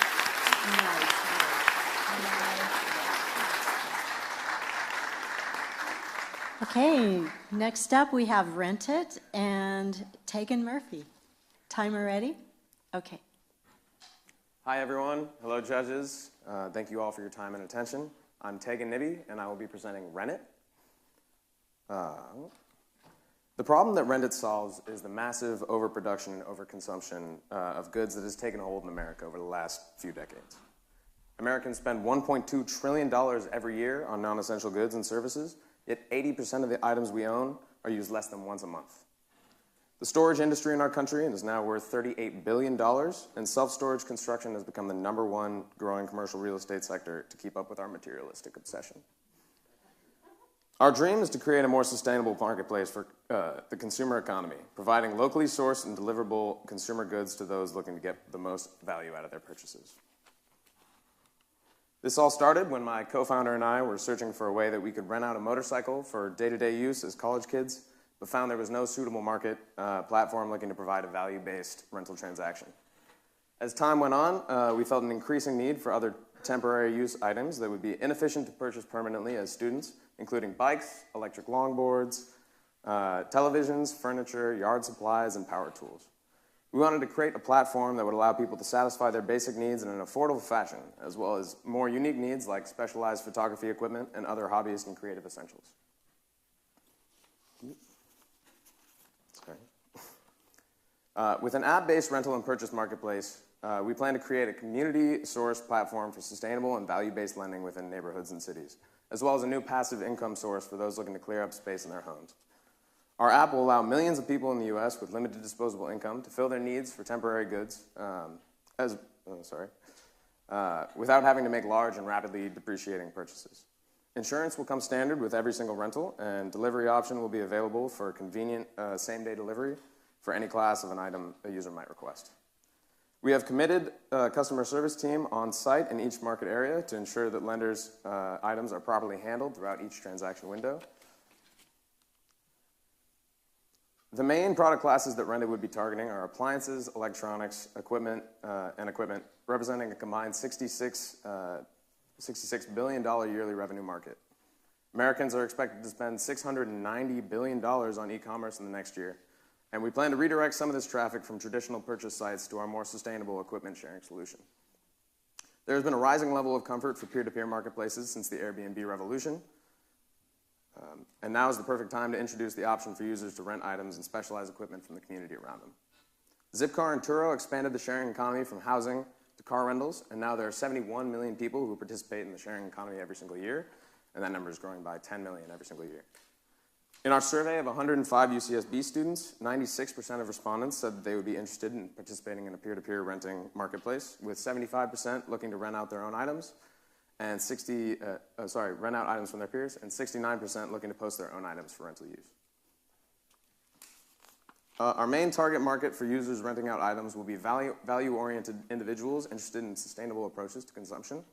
Okay, next up we have Rent It and Tegan Murphy. Timer ready? Okay. Hi everyone, hello judges. Thank you all for your time and attention. I'm Tegan Nibby and I will be presenting Rent It. The problem that Rent It solves is the massive overproduction and overconsumption of goods that has taken hold in America over the last few decades. Americans spend $1.2 trillion every year on non-essential goods and services, yet 80% of the items we own are used less than once a month. The storage industry in our country is now worth $38 billion, and self-storage construction has become the #1 growing commercial real estate sector to keep up with our materialistic obsession. Our dream is to create a more sustainable marketplace for the consumer economy, providing locally sourced and deliverable consumer goods to those looking to get the most value out of their purchases. This all started when my co-founder and I were searching for a way that we could rent out a motorcycle for day-to-day use as college kids, but found there was no suitable market platform looking to provide a value-based rental transaction. As time went on, we felt an increasing need for other temporary use items that would be inefficient to purchase permanently as students, including bikes, electric longboards, televisions, furniture, yard supplies, and power tools. We wanted to create a platform that would allow people to satisfy their basic needs in an affordable fashion, as well as more unique needs like specialized photography equipment and other hobbyist and creative essentials. With an app-based rental and purchase marketplace, we plan to create a community-sourced platform for sustainable and value-based lending within neighborhoods and cities, as well as a new passive income source for those looking to clear up space in their homes. Our app will allow millions of people in the U.S. with limited disposable income to fill their needs for temporary goods, without having to make large and rapidly depreciating purchases. Insurance will come standard with every single rental, and delivery option will be available for convenient same-day delivery for any class of an item a user might request. We have committed a customer service team on site in each market area to ensure that lenders' items are properly handled throughout each transaction window. The main product classes that Renda would be targeting are appliances, electronics, equipment, representing a combined $66 billion yearly revenue market. Americans are expected to spend $690 billion on e-commerce in the next year, and we plan to redirect some of this traffic from traditional purchase sites to our more sustainable equipment sharing solution. There has been a rising level of comfort for peer-to-peer marketplaces since the Airbnb revolution, and now is the perfect time to introduce the option for users to rent items and specialized equipment from the community around them. Zipcar and Turo expanded the sharing economy from housing to car rentals, and now there are 71 million people who participate in the sharing economy every single year, and that number is growing by 10 million every single year. In our survey of 105 UCSB students, 96% of respondents said that they would be interested in participating in a peer-to-peer renting marketplace, with 75% looking to rent out their own items, and rent out items from their peers, and 69% looking to post their own items for rental use. Our main target market for users renting out items will be value-oriented individuals interested in sustainable approaches to consumption,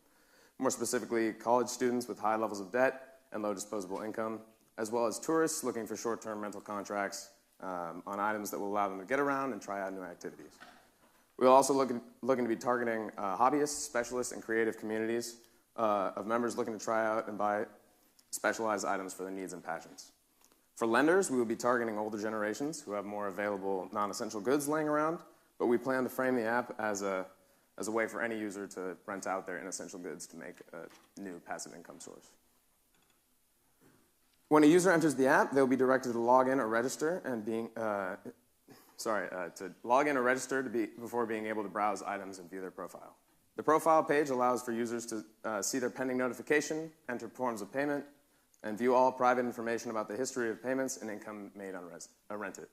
more specifically college students with high levels of debt and low disposable income, as well as tourists looking for short-term rental contracts on items that will allow them to get around and try out new activities. We'll also looking to be targeting hobbyists, specialists, and creative communities of members looking to try out and buy specialized items for their needs and passions. For lenders, we will be targeting older generations who have more available non-essential goods laying around, but we plan to frame the app as a way for any user to rent out their inessential goods to make a new passive income source. When a user enters the app, they'll be directed to log in or register before being able to browse items and view their profile. The profile page allows for users to see their pending notification, enter forms of payment, and view all private information about the history of payments and income made on rented.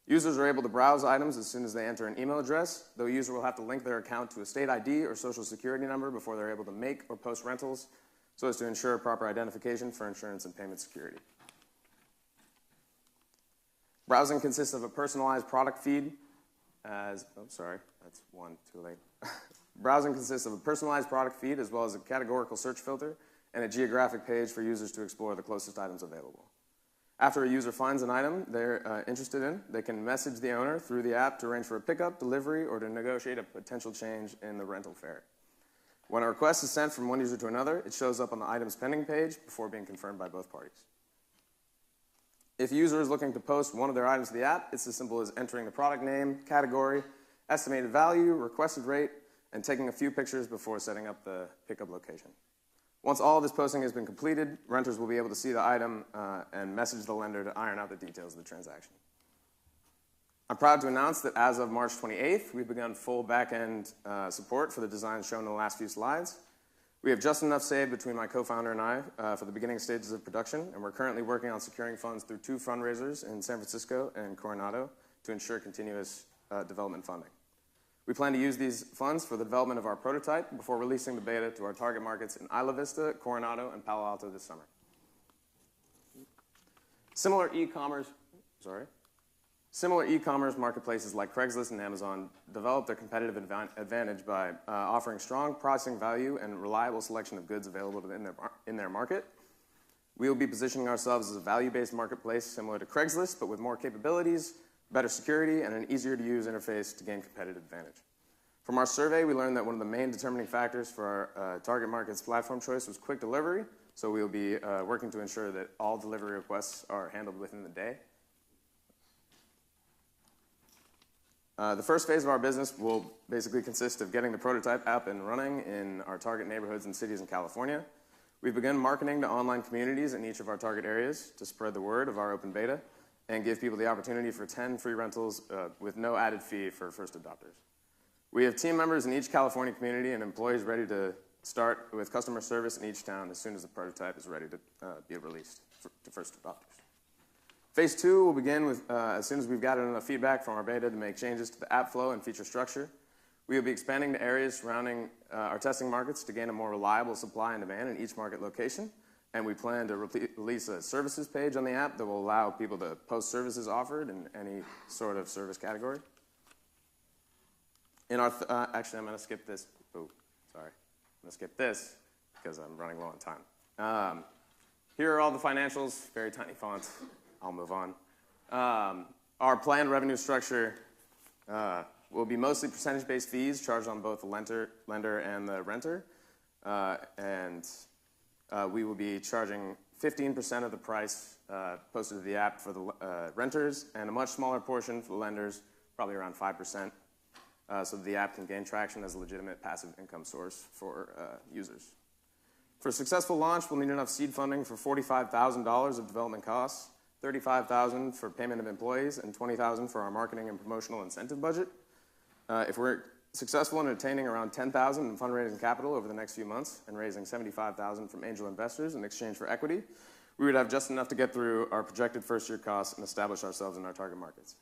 Users are able to browse items as soon as they enter an email address, though a user will have to link their account to a state ID or social security number before they're able to make or post rentals, so as to ensure proper identification for insurance and payment security. Browsing consists of a personalized product feed Browsing consists of a personalized product feed as well as a categorical search filter and a geographic page for users to explore the closest items available. After a user finds an item they're interested in, they can message the owner through the app to arrange for a pickup, delivery, or to negotiate a potential change in the rental fare. When a request is sent from one user to another, it shows up on the items pending page before being confirmed by both parties. If a user is looking to post one of their items to the app, it's as simple as entering the product name, category, estimated value, requested rate, and taking a few pictures before setting up the pickup location. Once all of this posting has been completed, renters will be able to see the item and message the lender to iron out the details of the transaction. I'm proud to announce that as of March 28th, we've begun full back-end support for the designs shown in the last few slides. We have just enough saved between my co-founder and I for the beginning stages of production, and we're currently working on securing funds through 2 fundraisers in San Francisco and Coronado to ensure continuous development funding. We plan to use these funds for the development of our prototype before releasing the beta to our target markets in Isla Vista, Coronado, and Palo Alto this summer. Similar e-commerce marketplaces like Craigslist and Amazon develop their competitive advantage by offering strong processing value and reliable selection of goods available in their market. We will be positioning ourselves as a value-based marketplace similar to Craigslist, but with more capabilities, better security, and an easier-to-use interface to gain competitive advantage. From our survey, we learned that one of the main determining factors for our target market's platform choice was quick delivery, so we will be working to ensure that all delivery requests are handled within the day. The first phase of our business will basically consist of getting the prototype app and running in our target neighborhoods and cities in California. We've begun marketing to online communities in each of our target areas to spread the word of our open beta and give people the opportunity for 10 free rentals with no added fee for first adopters. We have team members in each California community and employees ready to start with customer service in each town as soon as the prototype is ready to be released to first adopters. Phase 2 will begin with, as soon as we've gotten enough feedback from our beta to make changes to the app flow and feature structure. We will be expanding to areas surrounding our testing markets to gain a more reliable supply and demand in each market location. And we plan to release a services page on the app that will allow people to post services offered in any sort of service category. In our actually, I'm going to skip this. Oh, sorry. I'm going to skip this because I'm running low on time. Here are all the financials, very tiny font. I'll move on. Our planned revenue structure will be mostly percentage-based fees charged on both the lender and the renter. We will be charging 15% of the price posted to the app for the renters and a much smaller portion for the lenders, probably around 5%, so that the app can gain traction as a legitimate passive income source for users. For a successful launch, we'll need enough seed funding for $45,000 of development costs, $35,000 for payment of employees, and $20,000 for our marketing and promotional incentive budget. If we're successful in attaining around $10,000 in fundraising capital over the next few months and raising $75,000 from angel investors in exchange for equity, we would have just enough to get through our projected first-year costs and establish ourselves in our target markets.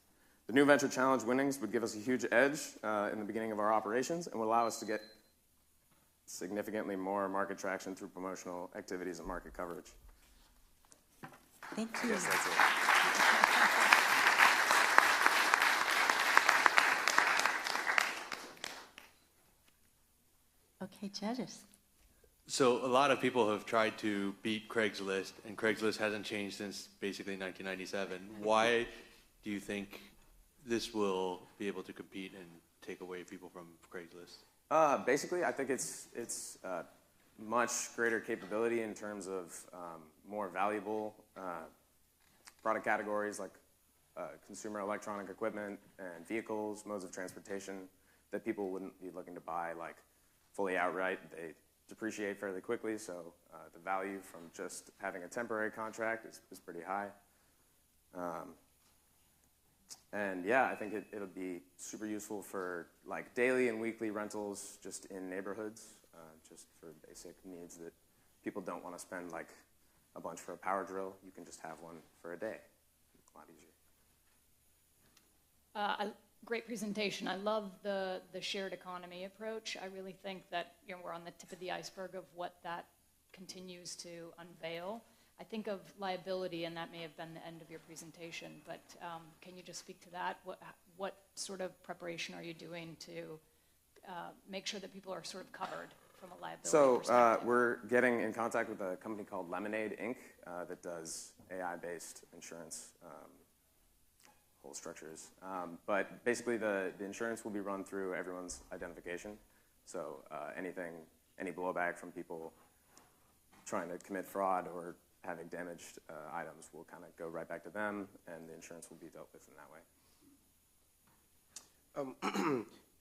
The new Venture Challenge winnings would give us a huge edge in the beginning of our operations and would allow us to get significantly more market traction through promotional activities and market coverage. Thank you. Yes, that's it. Okay, judges. So a lot of people have tried to beat Craigslist, and Craigslist hasn't changed since basically 1997. Why do you think this will be able to compete and take away people from Craigslist? Basically, I think it's much greater capability in terms of more valuable product categories like consumer electronic equipment and vehicles, modes of transportation that people wouldn't be looking to buy like fully outright. They depreciate fairly quickly, so the value from just having a temporary contract is pretty high. And yeah, I think it'll be super useful for like daily and weekly rentals just in neighborhoods, just for basic needs that people don't want to spend like a bunch for a power drill. You can just have one for a day. It's a lot easier. Great presentation. I love the shared economy approach. I really think that we're on the tip of the iceberg of what that continues to unveil. I think of liability, and that may have been the end of your presentation, but can you just speak to that? What sort of preparation are you doing to make sure that people are sort of covered from a liability perspective? We're getting in contact with a company called Lemonade, Inc. That does AI-based insurance whole structures. But basically the insurance will be run through everyone's identification. So any blowback from people trying to commit fraud or having damaged items will kind of go right back to them, and the insurance will be dealt with in that way.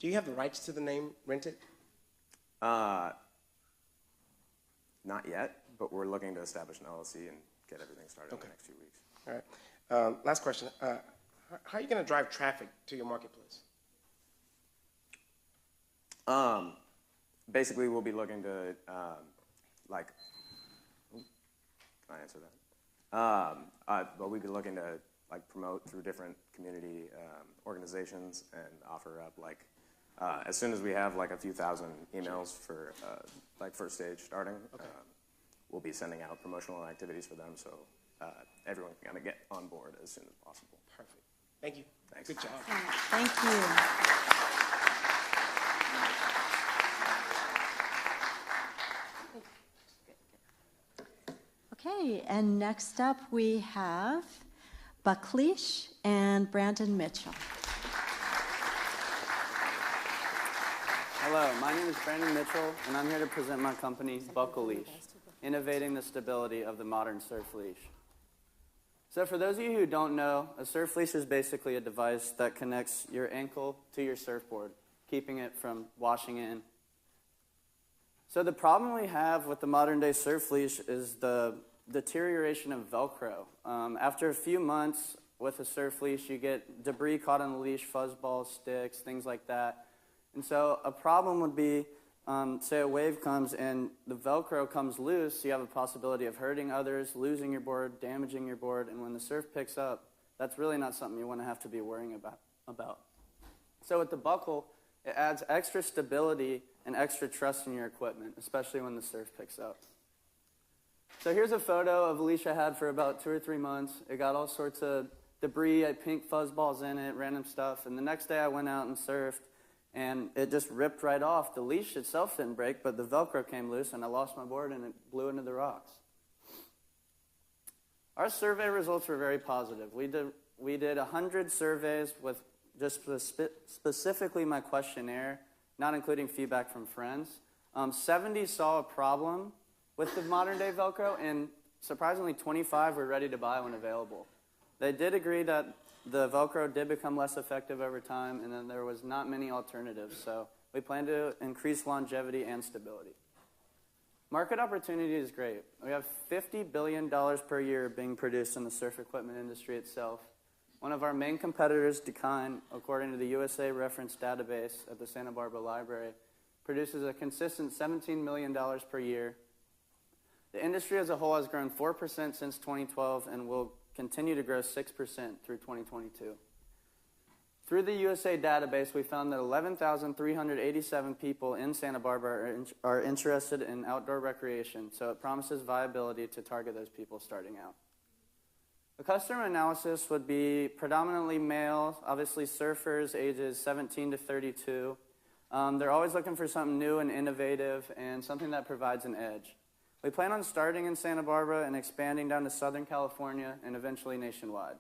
Do you have the rights to the name Rented? Not yet, but we're looking to establish an LLC and get everything started in the next few weeks. All right. Last question. How are you going to drive traffic to your marketplace? Basically, we'll be looking to can I answer that? Well, we'd be looking to promote through different community organizations and offer up as soon as we have a few thousand emails for first stage starting, we'll be sending out promotional activities for them so everyone can kind of get on board as soon as possible. Perfect. Thank you. Thanks. Good job. Thank you. Okay, and next up we have Buckleash and Brandon Mitchell. Hello, my name is Brandon Mitchell, and I'm here to present my company, Buckleash, innovating the stability of the modern surf leash. So for those of you who don't know, a surf leash is basically a device that connects your ankle to your surfboard, keeping it from washing in. So the problem we have with the modern day surf leash is the deterioration of Velcro. After a few months with a surf leash, you get debris caught on the leash, fuzzballs, sticks, things like that. And so a problem would be, say a wave comes and the Velcro comes loose, you have a possibility of hurting others, losing your board, damaging your board, and when the surf picks up, that's really not something you want to have to be worrying about. So with the buckle, it adds extra stability and extra trust in your equipment, especially when the surf picks up. So here's a photo of a leash I had for about 2 or 3 months. It got all sorts of debris, I had pink fuzzballs in it, random stuff, and the next day I went out and surfed, and it just ripped right off. The leash itself didn't break, but the Velcro came loose, and I lost my board, and it blew into the rocks. Our survey results were very positive. We did 100 surveys with just specifically my questionnaire, not including feedback from friends. 70 saw a problem with the modern-day Velcro, and surprisingly 25 were ready to buy when available. They did agree that the Velcro did become less effective over time, and then there was not many alternatives, so we plan to increase longevity and stability. Market opportunity is great. We have $50 billion per year being produced in the surf equipment industry itself. One of our main competitors, Decine, according to the USA Reference Database at the Santa Barbara Library, produces a consistent $17 million per year. The industry as a whole has grown 4% since 2012 and will continue to grow 6% through 2022. Through the USA database, we found that 11,387 people in Santa Barbara are interested in outdoor recreation, so it promises viability to target those people starting out. The customer analysis would be predominantly male, obviously surfers ages 17 to 32. They're always looking for something new and innovative and something that provides an edge. We plan on starting in Santa Barbara and expanding down to Southern California and eventually nationwide.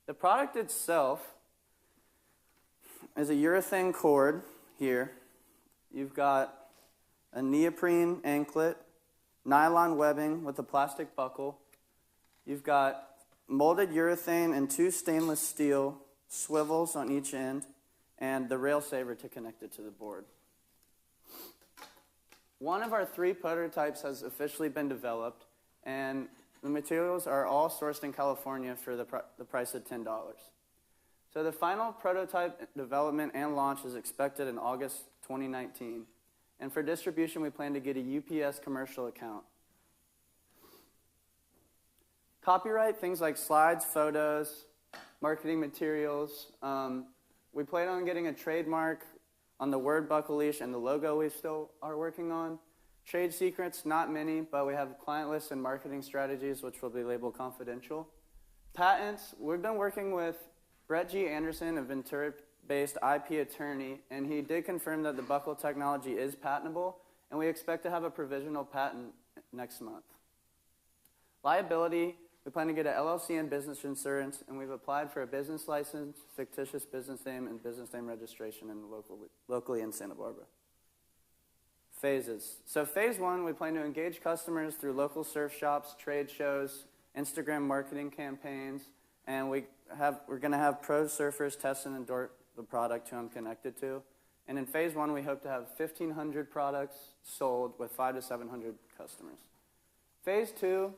The product itself is a urethane cord here. You've got a neoprene anklet, nylon webbing with a plastic buckle. You've got molded urethane and 2 stainless steel swivels on each end, and the rail saver to connect it to the board. One of our 3 prototypes has officially been developed, and the materials are all sourced in California for the price of $10. So the final prototype development and launch is expected in August 2019. And for distribution, we plan to get a UPS commercial account. Copyright, things like slides, photos, marketing materials. We plan on getting a trademark on the word buckle leash and the logo we still are working on. Trade secrets, not many, but we have client lists and marketing strategies which will be labeled confidential. Patents, we've been working with Brett G. Anderson, a Ventura-based IP attorney, and he did confirm that the buckle technology is patentable, and we expect to have a provisional patent next month. Liability, we plan to get an LLC and business insurance, and we've applied for a business license, fictitious business name, and business name registration locally in Santa Barbara. Phases. So phase 1, we plan to engage customers through local surf shops, trade shows, Instagram marketing campaigns, and we're going to have pro surfers test and endorse the product who I'm connected to. And in phase 1, we hope to have 1,500 products sold with 500 to 700 customers. Phase 2,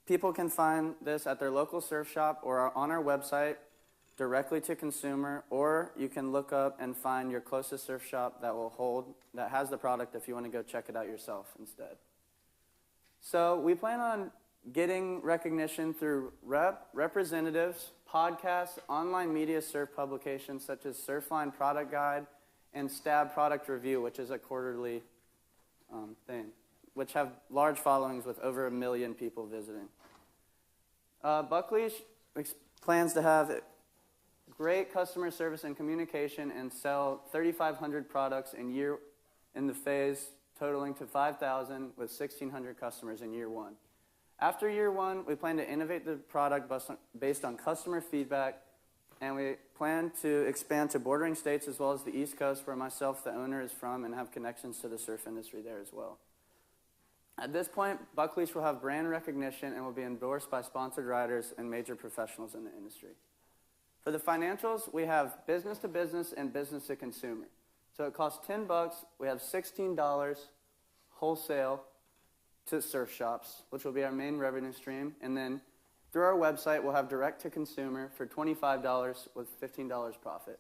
people can find this at their local surf shop or on our website directly to consumer, or you can look up and find your closest surf shop that has the product if you want to go check it out yourself instead. So we plan on getting recognition through representatives, podcasts, online media surf publications such as Surfline Product Guide and Stab Product Review, which is a quarterly thing, which have large followings with over 1 million people visiting. Buckleash plans to have great customer service and communication and sell 3,500 products in the phase, totaling to 5,000 with 1,600 customers in year 1. After year 1, we plan to innovate the product based on customer feedback, and we plan to expand to bordering states as well as the East Coast, where myself, the owner, is from and have connections to the surf industry there as well. At this point, Buckleash will have brand recognition and will be endorsed by sponsored riders and major professionals in the industry. For the financials, we have business to business and business to consumer. So it costs $10. We have $16 wholesale to surf shops, which will be our main revenue stream. And then through our website, we'll have direct to consumer for $25 with $15 profit.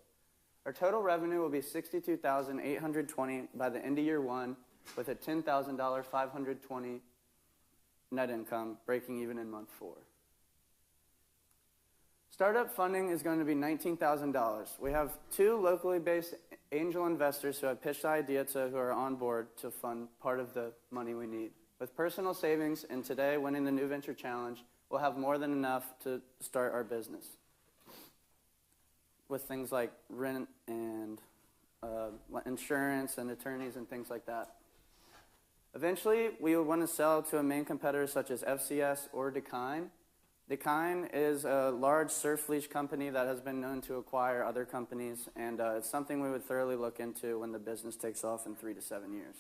Our total revenue will be $62,820 by the end of year one, with a $10,000 $520 net income, breaking even in month 4. Startup funding is going to be $19,000. We have 2 locally based angel investors who have pitched the idea to who are on board to fund part of the money we need. With personal savings and today winning the New Venture Challenge, we'll have more than enough to start our business with things like rent and insurance and attorneys and things like that. Eventually, we will want to sell to a main competitor such as FCS or Dakine. Dakine is a large surf leash company that has been known to acquire other companies, and it's something we would thoroughly look into when the business takes off in 3 to 7 years.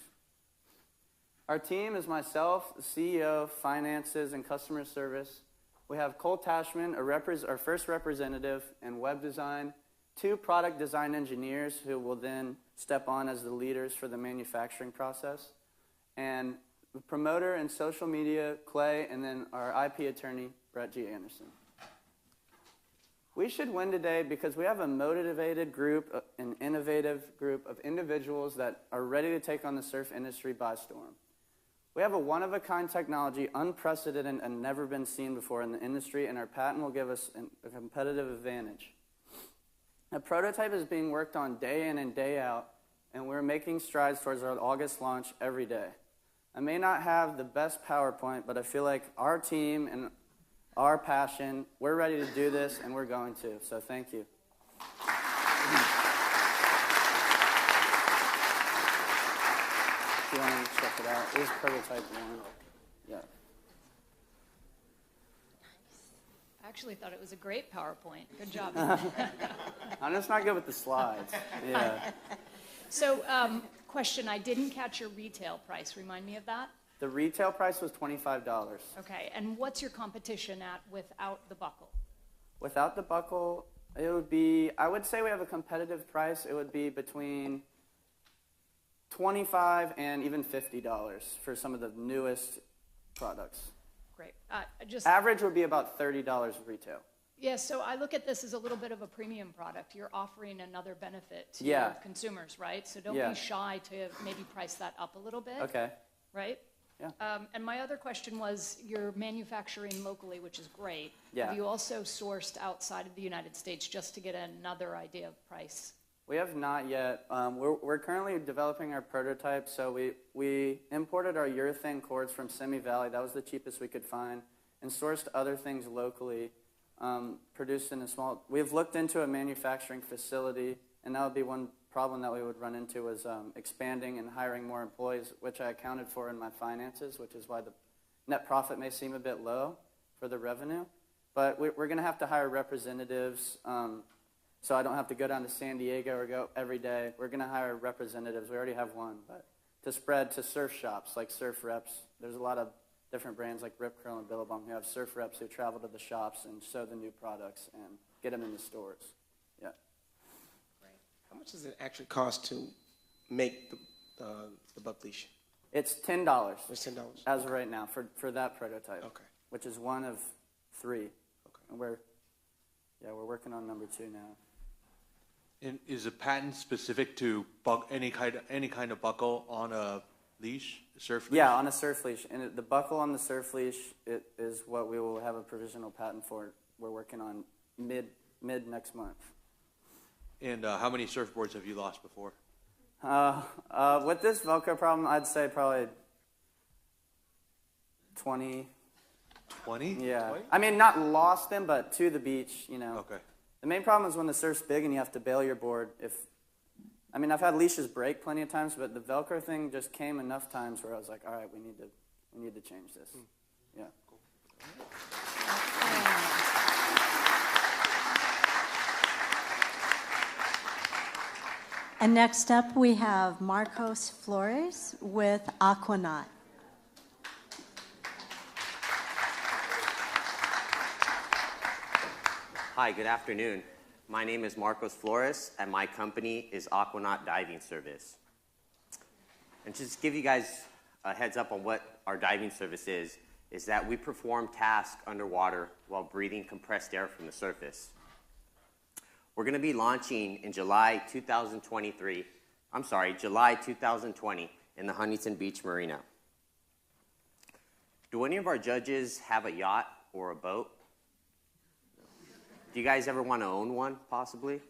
Our team is myself, the CEO, finances, and customer service. We have Cole Tashman, our first representative in web design, 2 product design engineers who will then step on as the leaders for the manufacturing process, and the promoter in social media, Clay, and then our IP attorney, Brett G. Anderson. We should win today because we have a motivated group, an innovative group of individuals that are ready to take on the surf industry by storm. We have a one-of-a-kind technology, unprecedented and never been seen before in the industry, and our patent will give us a competitive advantage. A prototype is being worked on day in and day out, and we're making strides towards our August launch every day. I may not have the best PowerPoint, but I feel like our team and our passion, we're ready to do this, and we're going to. So thank you. If you want to check it out, it is prototype 1. Yeah. I actually thought it was a great PowerPoint. Good job. I'm just not good with the slides. Yeah. So, question, I didn't catch your retail price. Remind me of that. The retail price was $25. Okay, and what's your competition at without the buckle? Without the buckle, it would be, I would say we have a competitive price. It would be between $25 and even $50 for some of the newest products. Great. Just average would be about $30 retail. Yeah, so I look at this as a little bit of a premium product. You're offering another benefit to your consumers, right? So don't be shy to maybe price that up a little bit. Okay. Right? Yeah. And my other question was, you're manufacturing locally, which is great. Yeah. Have you also sourced outside of the United States just to get another idea of price? We have not yet. We're currently developing our prototype, so we imported our urethane cords from Simi Valley. That was the cheapest we could find, and sourced other things locally, produced in a small. We've looked into a manufacturing facility, and that would be one problem that we would run into was expanding and hiring more employees, which I accounted for in my finances, which is why the net profit may seem a bit low for the revenue. But we're going to have to hire representatives, so I don't have to go down to San Diego or go every day. We're going to hire representatives. We already have one, but to spread to surf shops like Surf Reps. There's a lot of different brands like Rip Curl and Billabong who have surf reps who travel to the shops and show the new products and get them in the stores. Yeah. How much does it actually cost to make the buck leash? It's $10. It's $10 as of right now for that prototype. Okay. Which is one of 3. Okay. And we're working on number 2 now. And is a patent specific to any kind of buckle on a leash, surf leash? Yeah, on a surf leash. And the buckle on the surf leash is what we will have a provisional patent for. We're working on mid next month. And how many surfboards have you lost before? With this Velcro problem, I'd say probably 20. 20? Yeah. 20? I mean, not lost them, but to the beach, you know. Okay. The main problem is when the surf's big and you have to bail your board. I've had leashes break plenty of times, but the Velcro thing just came enough times where I was like, all right, we need to change this. Yeah. Cool. And next up, we have Marcos Flores with Aquanaut. Hi, good afternoon. My name is Marcos Flores, and my company is Aquanaut Diving Service. And just to give you guys a heads up on what our diving service is that we perform tasks underwater while breathing compressed air from the surface. We're going to be launching in July 2020 in the Huntington Beach Marina. Do any of our judges have a yacht or a boat? Do you guys ever want to own one, possibly?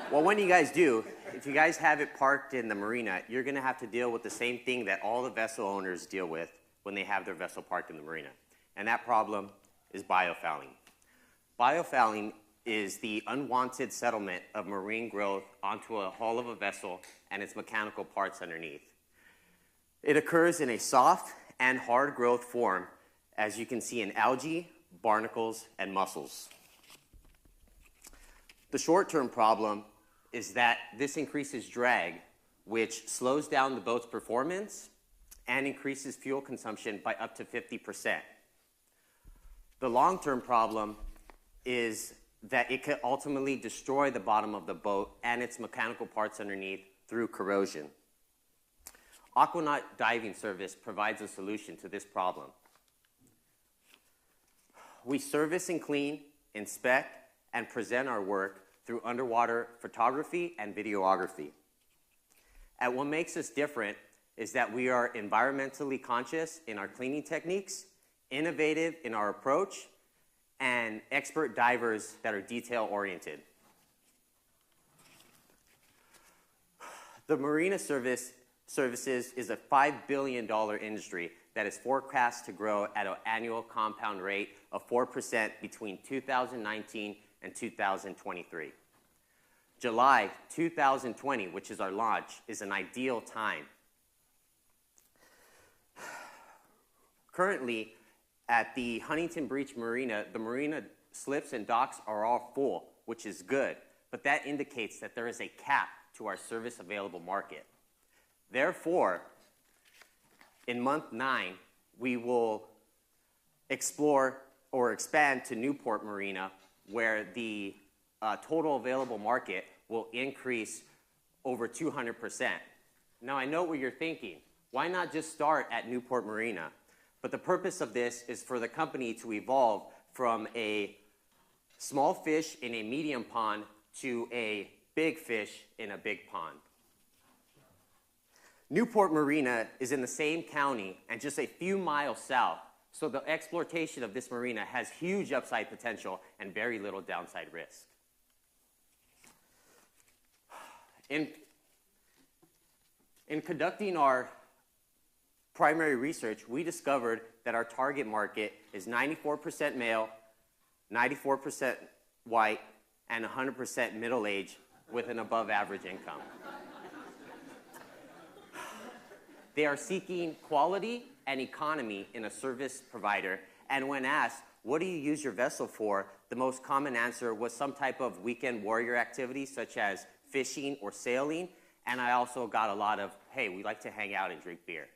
Well, when you guys do, if you guys have it parked in the marina, you're going to have to deal with the same thing that all the vessel owners deal with when they have their vessel parked in the marina. And that problem is biofouling. Biofouling is the unwanted settlement of marine growth onto a hull of a vessel and its mechanical parts underneath. It occurs in a soft and hard growth form, as you can see in algae, barnacles, and mussels. The short-term problem is that this increases drag, which slows down the boat's performance and increases fuel consumption by up to 50%. The long-term problem is that it could ultimately destroy the bottom of the boat and its mechanical parts underneath through corrosion. Aquanaut Diving Service provides a solution to this problem. We service and clean, inspect, and present our work through underwater photography and videography. And what makes us different is that we are environmentally conscious in our cleaning techniques, innovative in our approach, and expert divers that are detail-oriented. The marina services is a $5 billion industry that is forecast to grow at an annual compound rate of 4% between 2019 and 2023. July 2020, which is our launch, is an ideal time. Currently, at the Huntington Beach Marina, the marina slips and docks are all full, which is good, but that indicates that there is a cap to our service available market. Therefore, in month 9, we will explore or expand to Newport Marina, where the total available market will increase over 200%. Now, I know what you're thinking. Why not just start at Newport Marina? But the purpose of this is for the company to evolve from a small fish in a medium pond to a big fish in a big pond. Newport Marina is in the same county and just a few miles south, so the exploitation of this marina has huge upside potential and very little downside risk. In conducting our primary research, we discovered that our target market is 94% male, 94% white, and 100% middle-aged with an above-average income. They are seeking quality and economy in a service provider, and when asked, what do you use your vessel for, the most common answer was some type of weekend warrior activity, such as fishing or sailing, and I also got a lot of, hey, we like to hang out and drink beer.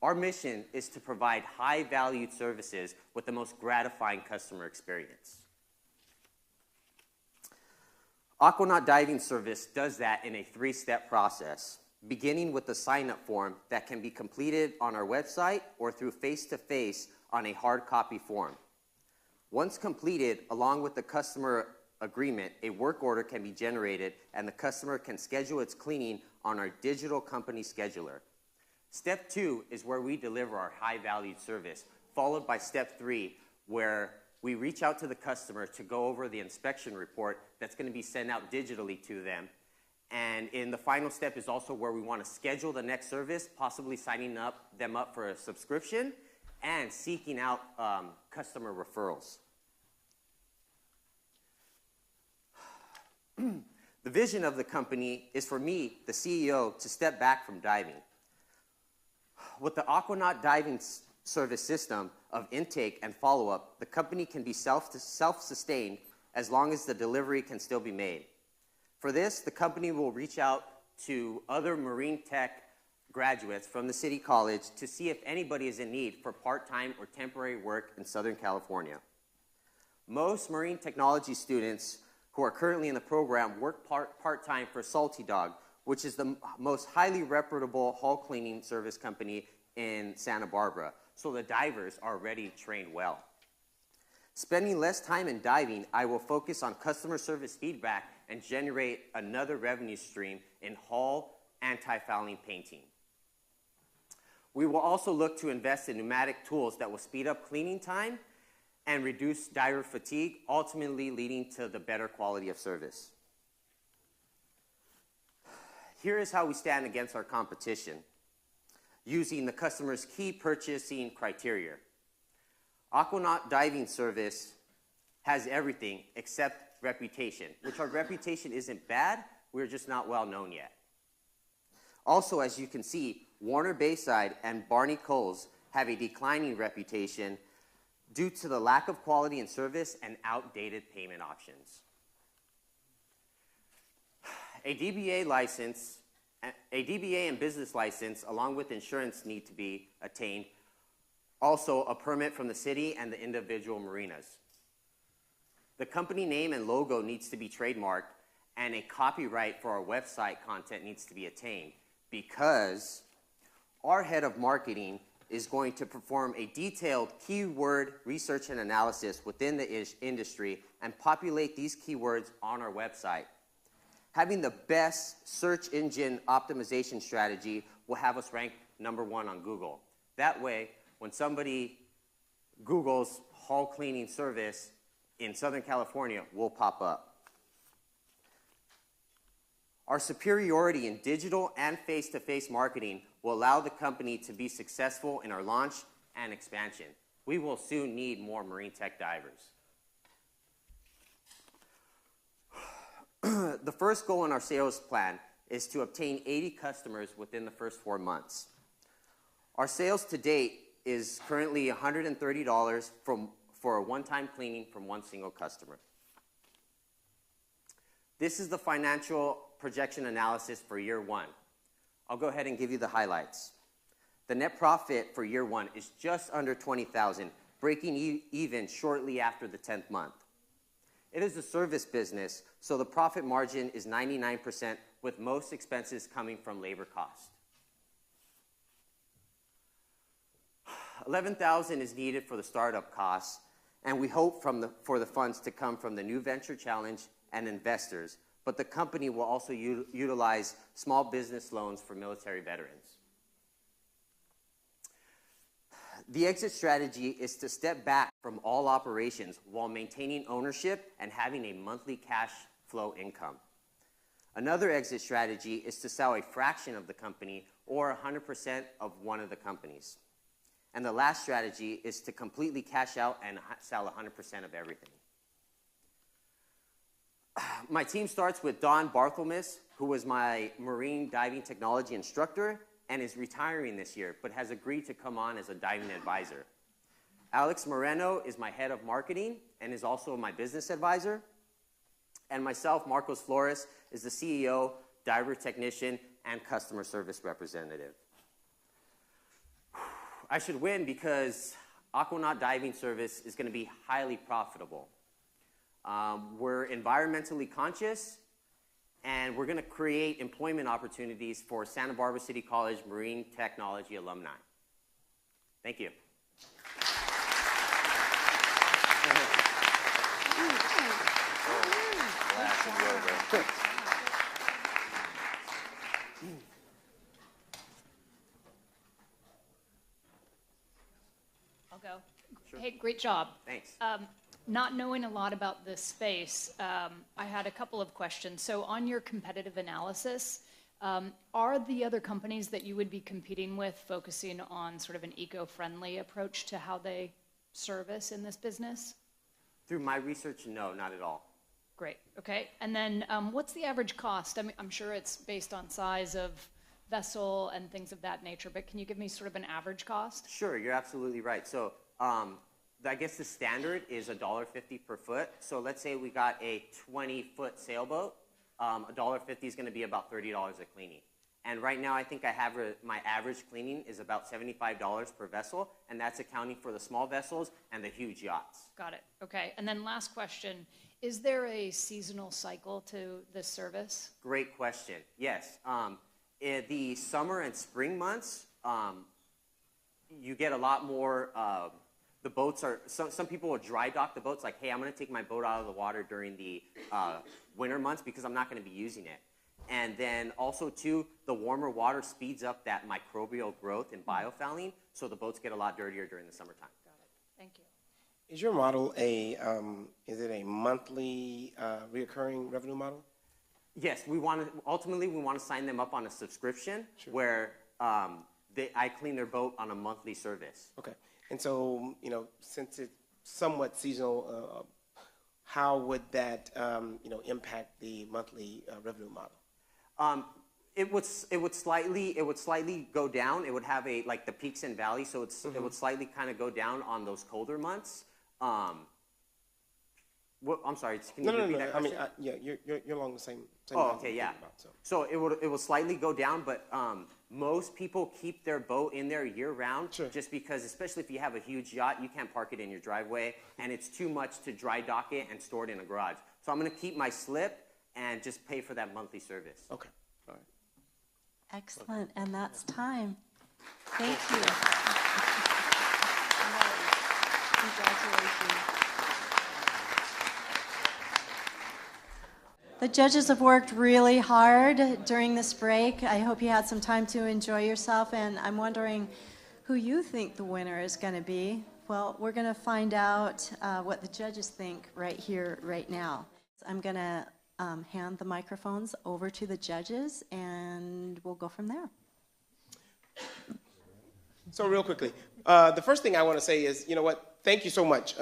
Our mission is to provide high-valued services with the most gratifying customer experience. Aquanaut Diving Service does that in a 3-step process, beginning with the sign-up form that can be completed on our website or through face-to-face on a hard copy form. Once completed, along with the customer agreement, a work order can be generated and the customer can schedule its cleaning on our digital company scheduler. Step 2 is where we deliver our high-valued service, followed by Step 3, where we reach out to the customer to go over the inspection report that's going to be sent out digitally to them. And in the final step is also where we want to schedule the next service, possibly signing them up for a subscription and seeking out customer referrals. The vision of the company is for me, the CEO, to step back from diving. With the Aquanaut Diving Service system of intake and follow-up, the company can be self-sustained as long as the delivery can still be made. For this, the company will reach out to other marine tech graduates from the City College to see if anybody is in need for part-time or temporary work in Southern California. Most marine technology students who are currently in the program work part-time for Salty Dog, which is the most highly reputable hull cleaning service company in Santa Barbara. So the divers are already trained well. Spending less time in diving, I will focus on customer service feedback and generate another revenue stream in hull anti-fouling painting. We will also look to invest in pneumatic tools that will speed up cleaning time and reduce diver fatigue, ultimately leading to the better quality of service. Here is how we stand against our competition using the customer's key purchasing criteria. Aquanaut Diving Service has everything except reputation, which our reputation isn't bad, we're just not well known yet. Also, as you can see, Warner Bayside and Barney Coles have a declining reputation due to the lack of quality and service and outdated payment options. A DBA and business license, along with insurance, need to be attained. Also, a permit from the city and the individual marinas. The company name and logo needs to be trademarked, and a copyright for our website content needs to be attained, because our head of marketing is going to perform a detailed keyword research and analysis within the industry and populate these keywords on our website. Having the best search engine optimization strategy will have us rank #1 on Google. That way, when somebody Googles hull cleaning service in Southern California, we'll pop up. Our superiority in digital and face-to-face marketing will allow the company to be successful in our launch and expansion. We will soon need more marine tech divers. The first goal in our sales plan is to obtain 80 customers within the first 4 months. Our sales to date is currently $130 for a one-time cleaning from one single customer. This is the financial projection analysis for year 1. I'll go ahead and give you the highlights. The net profit for year 1 is just under $20,000, breaking even shortly after the 10th month. It is a service business, so the profit margin is 99%, with most expenses coming from labor cost. $11,000 is needed for the startup costs, and we hope for the funds to come from the New Venture Challenge and investors, but the company will also utilize small business loans for military veterans. The exit strategy is to step back from all operations while maintaining ownership and having a monthly cash flow income. Another exit strategy is to sell a fraction of the company or 100% of one of the companies. And the last strategy is to completely cash out and sell 100% of everything. My team starts with Don Barthelmess, who was my marine diving technology instructor and is retiring this year, but has agreed to come on as a diving advisor. Alex Moreno is my head of marketing and is also my business advisor. And myself, Marcos Flores, is the CEO, diver technician, and customer service representative. I should win because Aquanaut Diving Service is going to be highly profitable. We're environmentally conscious, and we're going to create employment opportunities for Santa Barbara City College Marine Technology alumni. Thank you. I'll go. Sure. Hey, great job. Thanks. Not knowing a lot about this space, I had a couple of questions. So on your competitive analysis, are the other companies that you would be competing with focusing on sort of an eco-friendly approach to how they service in this business? Through my research, no, not at all. Great, okay. And then what's the average cost? I mean, I'm sure it's based on size of vessel and things of that nature, but can you give me sort of an average cost? Sure, you're absolutely right. So I guess the standard is $1.50 per foot. So let's say we got a 20-foot sailboat. $1.50 is going to be about $30 a cleaning. And right now, I think I have my average cleaning is about $75 per vessel, and that's accounting for the small vessels and the huge yachts. Got it. Okay. And then last question, is there a seasonal cycle to this service? Great question. Yes. In the summer and spring months, you get a lot more the boats are, some people will dry dock the boats like, hey, I'm going to take my boat out of the water during the winter months because I'm not going to be using it. And then also, too, the warmer water speeds up that microbial growth in biofouling, so the boats get a lot dirtier during the summertime. Got it. Thank you. Is your model is it a monthly reoccurring revenue model? Yes, ultimately we want to sign them up on a subscription where I clean their boat on a monthly service. Okay. And so, since it's somewhat seasonal, how would that, impact the monthly revenue model? It would slightly go down. It would have like the peaks and valleys, so it would slightly kind of go down on those colder months. I'm sorry. Can you repeat that question? You're along the same. Oh, okay, yeah. So it will slightly go down, but most people keep their boat in there year round, just because, especially if you have a huge yacht, you can't park it in your driveway, and it's too much to dry dock it and store it in a garage. So I'm going to keep my slip and just pay for that monthly service. Okay. All right. Excellent, and that's time. Thank you. Congratulations. The judges have worked really hard during this break. I hope you had some time to enjoy yourself, and I'm wondering who you think the winner is going to be. Well, we're going to find out what the judges think right here, right now. I'm going to hand the microphones over to the judges, and we'll go from there. So real quickly, the first thing I want to say is, thank you so much.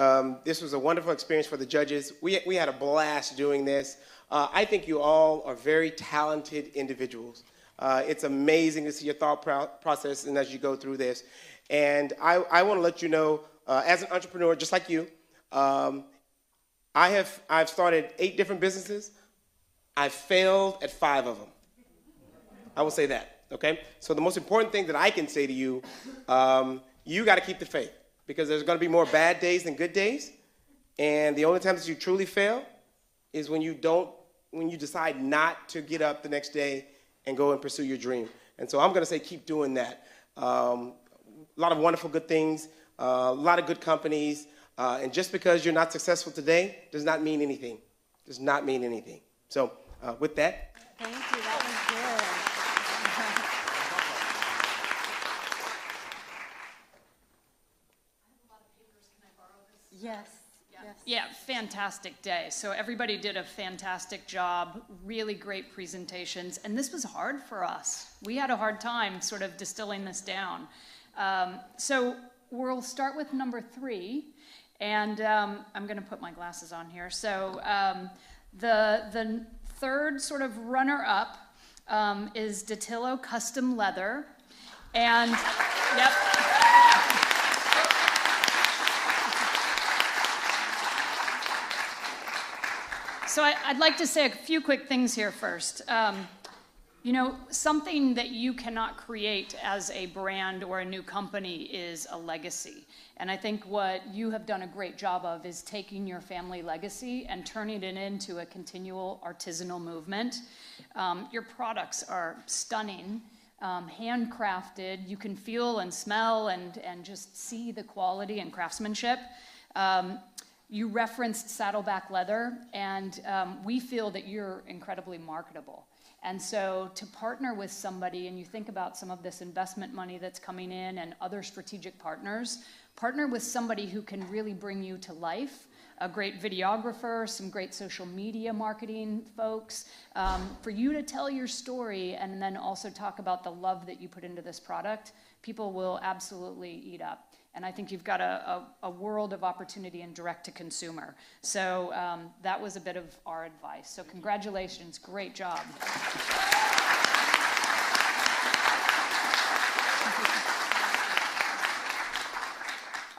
This was a wonderful experience for the judges. We had a blast doing this. I think you all are very talented individuals. It's amazing to see your thought process and as you go through this. And I want to let you know, as an entrepreneur, just like you, I've started 8 different businesses. I've failed at 5 of them. I will say that, okay? So the most important thing that I can say to you, you got to keep the faith, because there's going to be more bad days than good days. And the only time that you truly fail is when you decide not to get up the next day and go and pursue your dream. And so I'm going to say keep doing that. A lot of wonderful good things, a lot of good companies. And just because you're not successful today does not mean anything. Does not mean anything. So with that. Thank you. That was good. Yes. Yeah, fantastic day. So everybody did a fantastic job, really great presentations, and this was hard for us. We had a hard time sort of distilling this down. So we'll start with number 3, and I'm going to put my glasses on here. So the third sort of runner-up is Datillo Custom Leather, and yep. So I'd like to say a few quick things here first. Something that you cannot create as a brand or a new company is a legacy. And I think what you have done a great job of is taking your family legacy and turning it into a continual artisanal movement. Your products are stunning, handcrafted. You can feel and smell and just see the quality and craftsmanship. You referenced saddleback leather, and we feel that you're incredibly marketable. And so to partner with somebody, and you think about some of this investment money that's coming in and other strategic partners, partner with somebody who can really bring you to life, a great videographer, some great social media marketing folks, for you to tell your story and then also talk about the love that you put into this product. People will absolutely eat up. And I think you've got a world of opportunity in direct-to-consumer. So that was a bit of our advice. So congratulations, great job.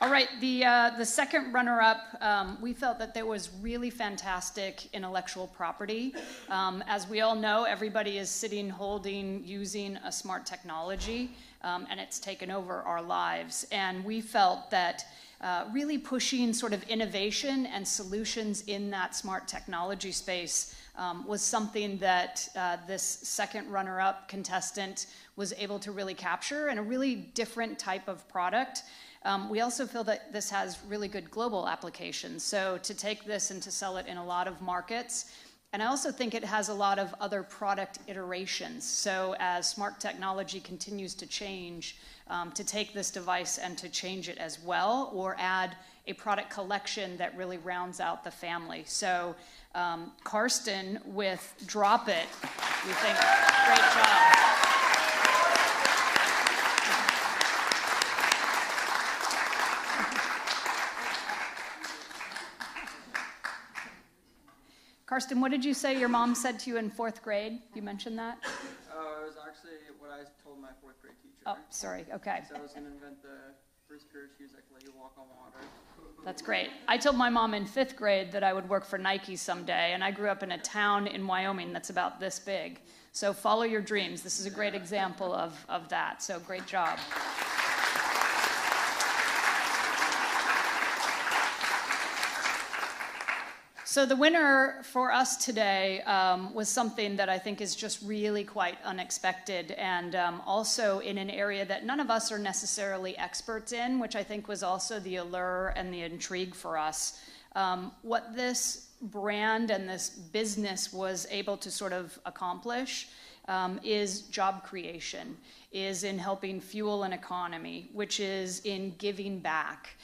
All right, the second runner-up, we felt that there was really fantastic intellectual property. As we all know, everybody is sitting, holding, using a smart technology. And it's taken over our lives. And we felt that really pushing sort of innovation and solutions in that smart technology space was something that this second runner-up contestant was able to really capture, and a really different type of product. We also feel that this has really good global applications. So to take this and to sell it in a lot of markets. And I also think it has a lot of other product iterations. So as smart technology continues to change, to take this device and to change it as well, or add a product collection that really rounds out the family. So Karsten with Drop It, we think, great job. Karsten, what did you say your mom said to you in 4th grade? You mentioned that? It was actually what I told my 4th grade teacher. Oh, sorry, okay. So I was going to invent the first pair of shoes that could let you walk on water. That's great. I told my mom in 5th grade that I would work for Nike someday, and I grew up in a town in Wyoming that's about this big. So follow your dreams. This is a great example of that, so great job. So the winner for us today was something that I think is just really quite unexpected, and also in an area that none of us are necessarily experts in, which I think was also the allure and the intrigue for us. What this brand and this business was able to sort of accomplish is job creation, is in helping fuel an economy, which is in giving back.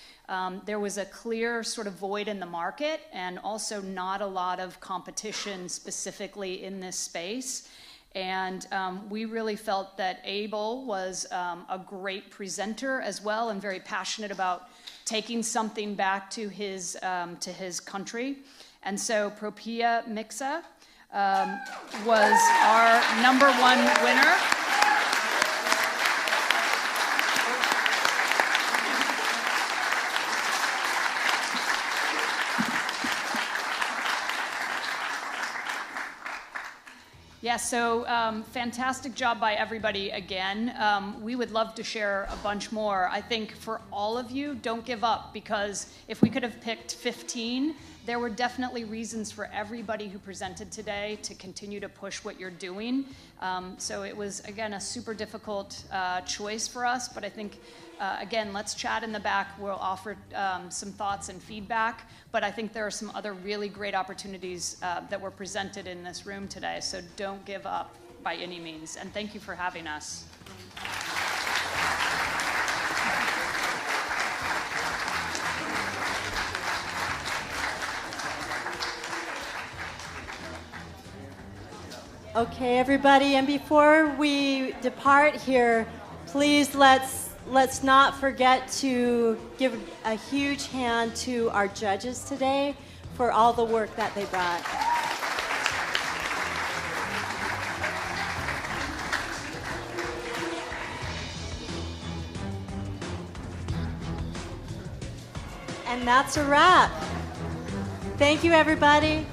There was a clear sort of void in the market, and also not a lot of competition specifically in this space. And we really felt that Abel was a great presenter as well, and very passionate about taking something back to his country. And so Propia Mixa was our #1 winner. Yeah, so fantastic job by everybody again. We would love to share a bunch more. I think for all of you, don't give up, because if we could have picked 15, there were definitely reasons for everybody who presented today to continue to push what you're doing. So it was, again, a super difficult choice for us, but I think, again, let's chat in the back. We'll offer some thoughts and feedback, but I think there are some other really great opportunities that were presented in this room today, so don't give up by any means, and thank you for having us. Okay, everybody, and before we depart here, please let's not forget to give a huge hand to our judges today for all the work that they brought. And that's a wrap. Thank you, everybody.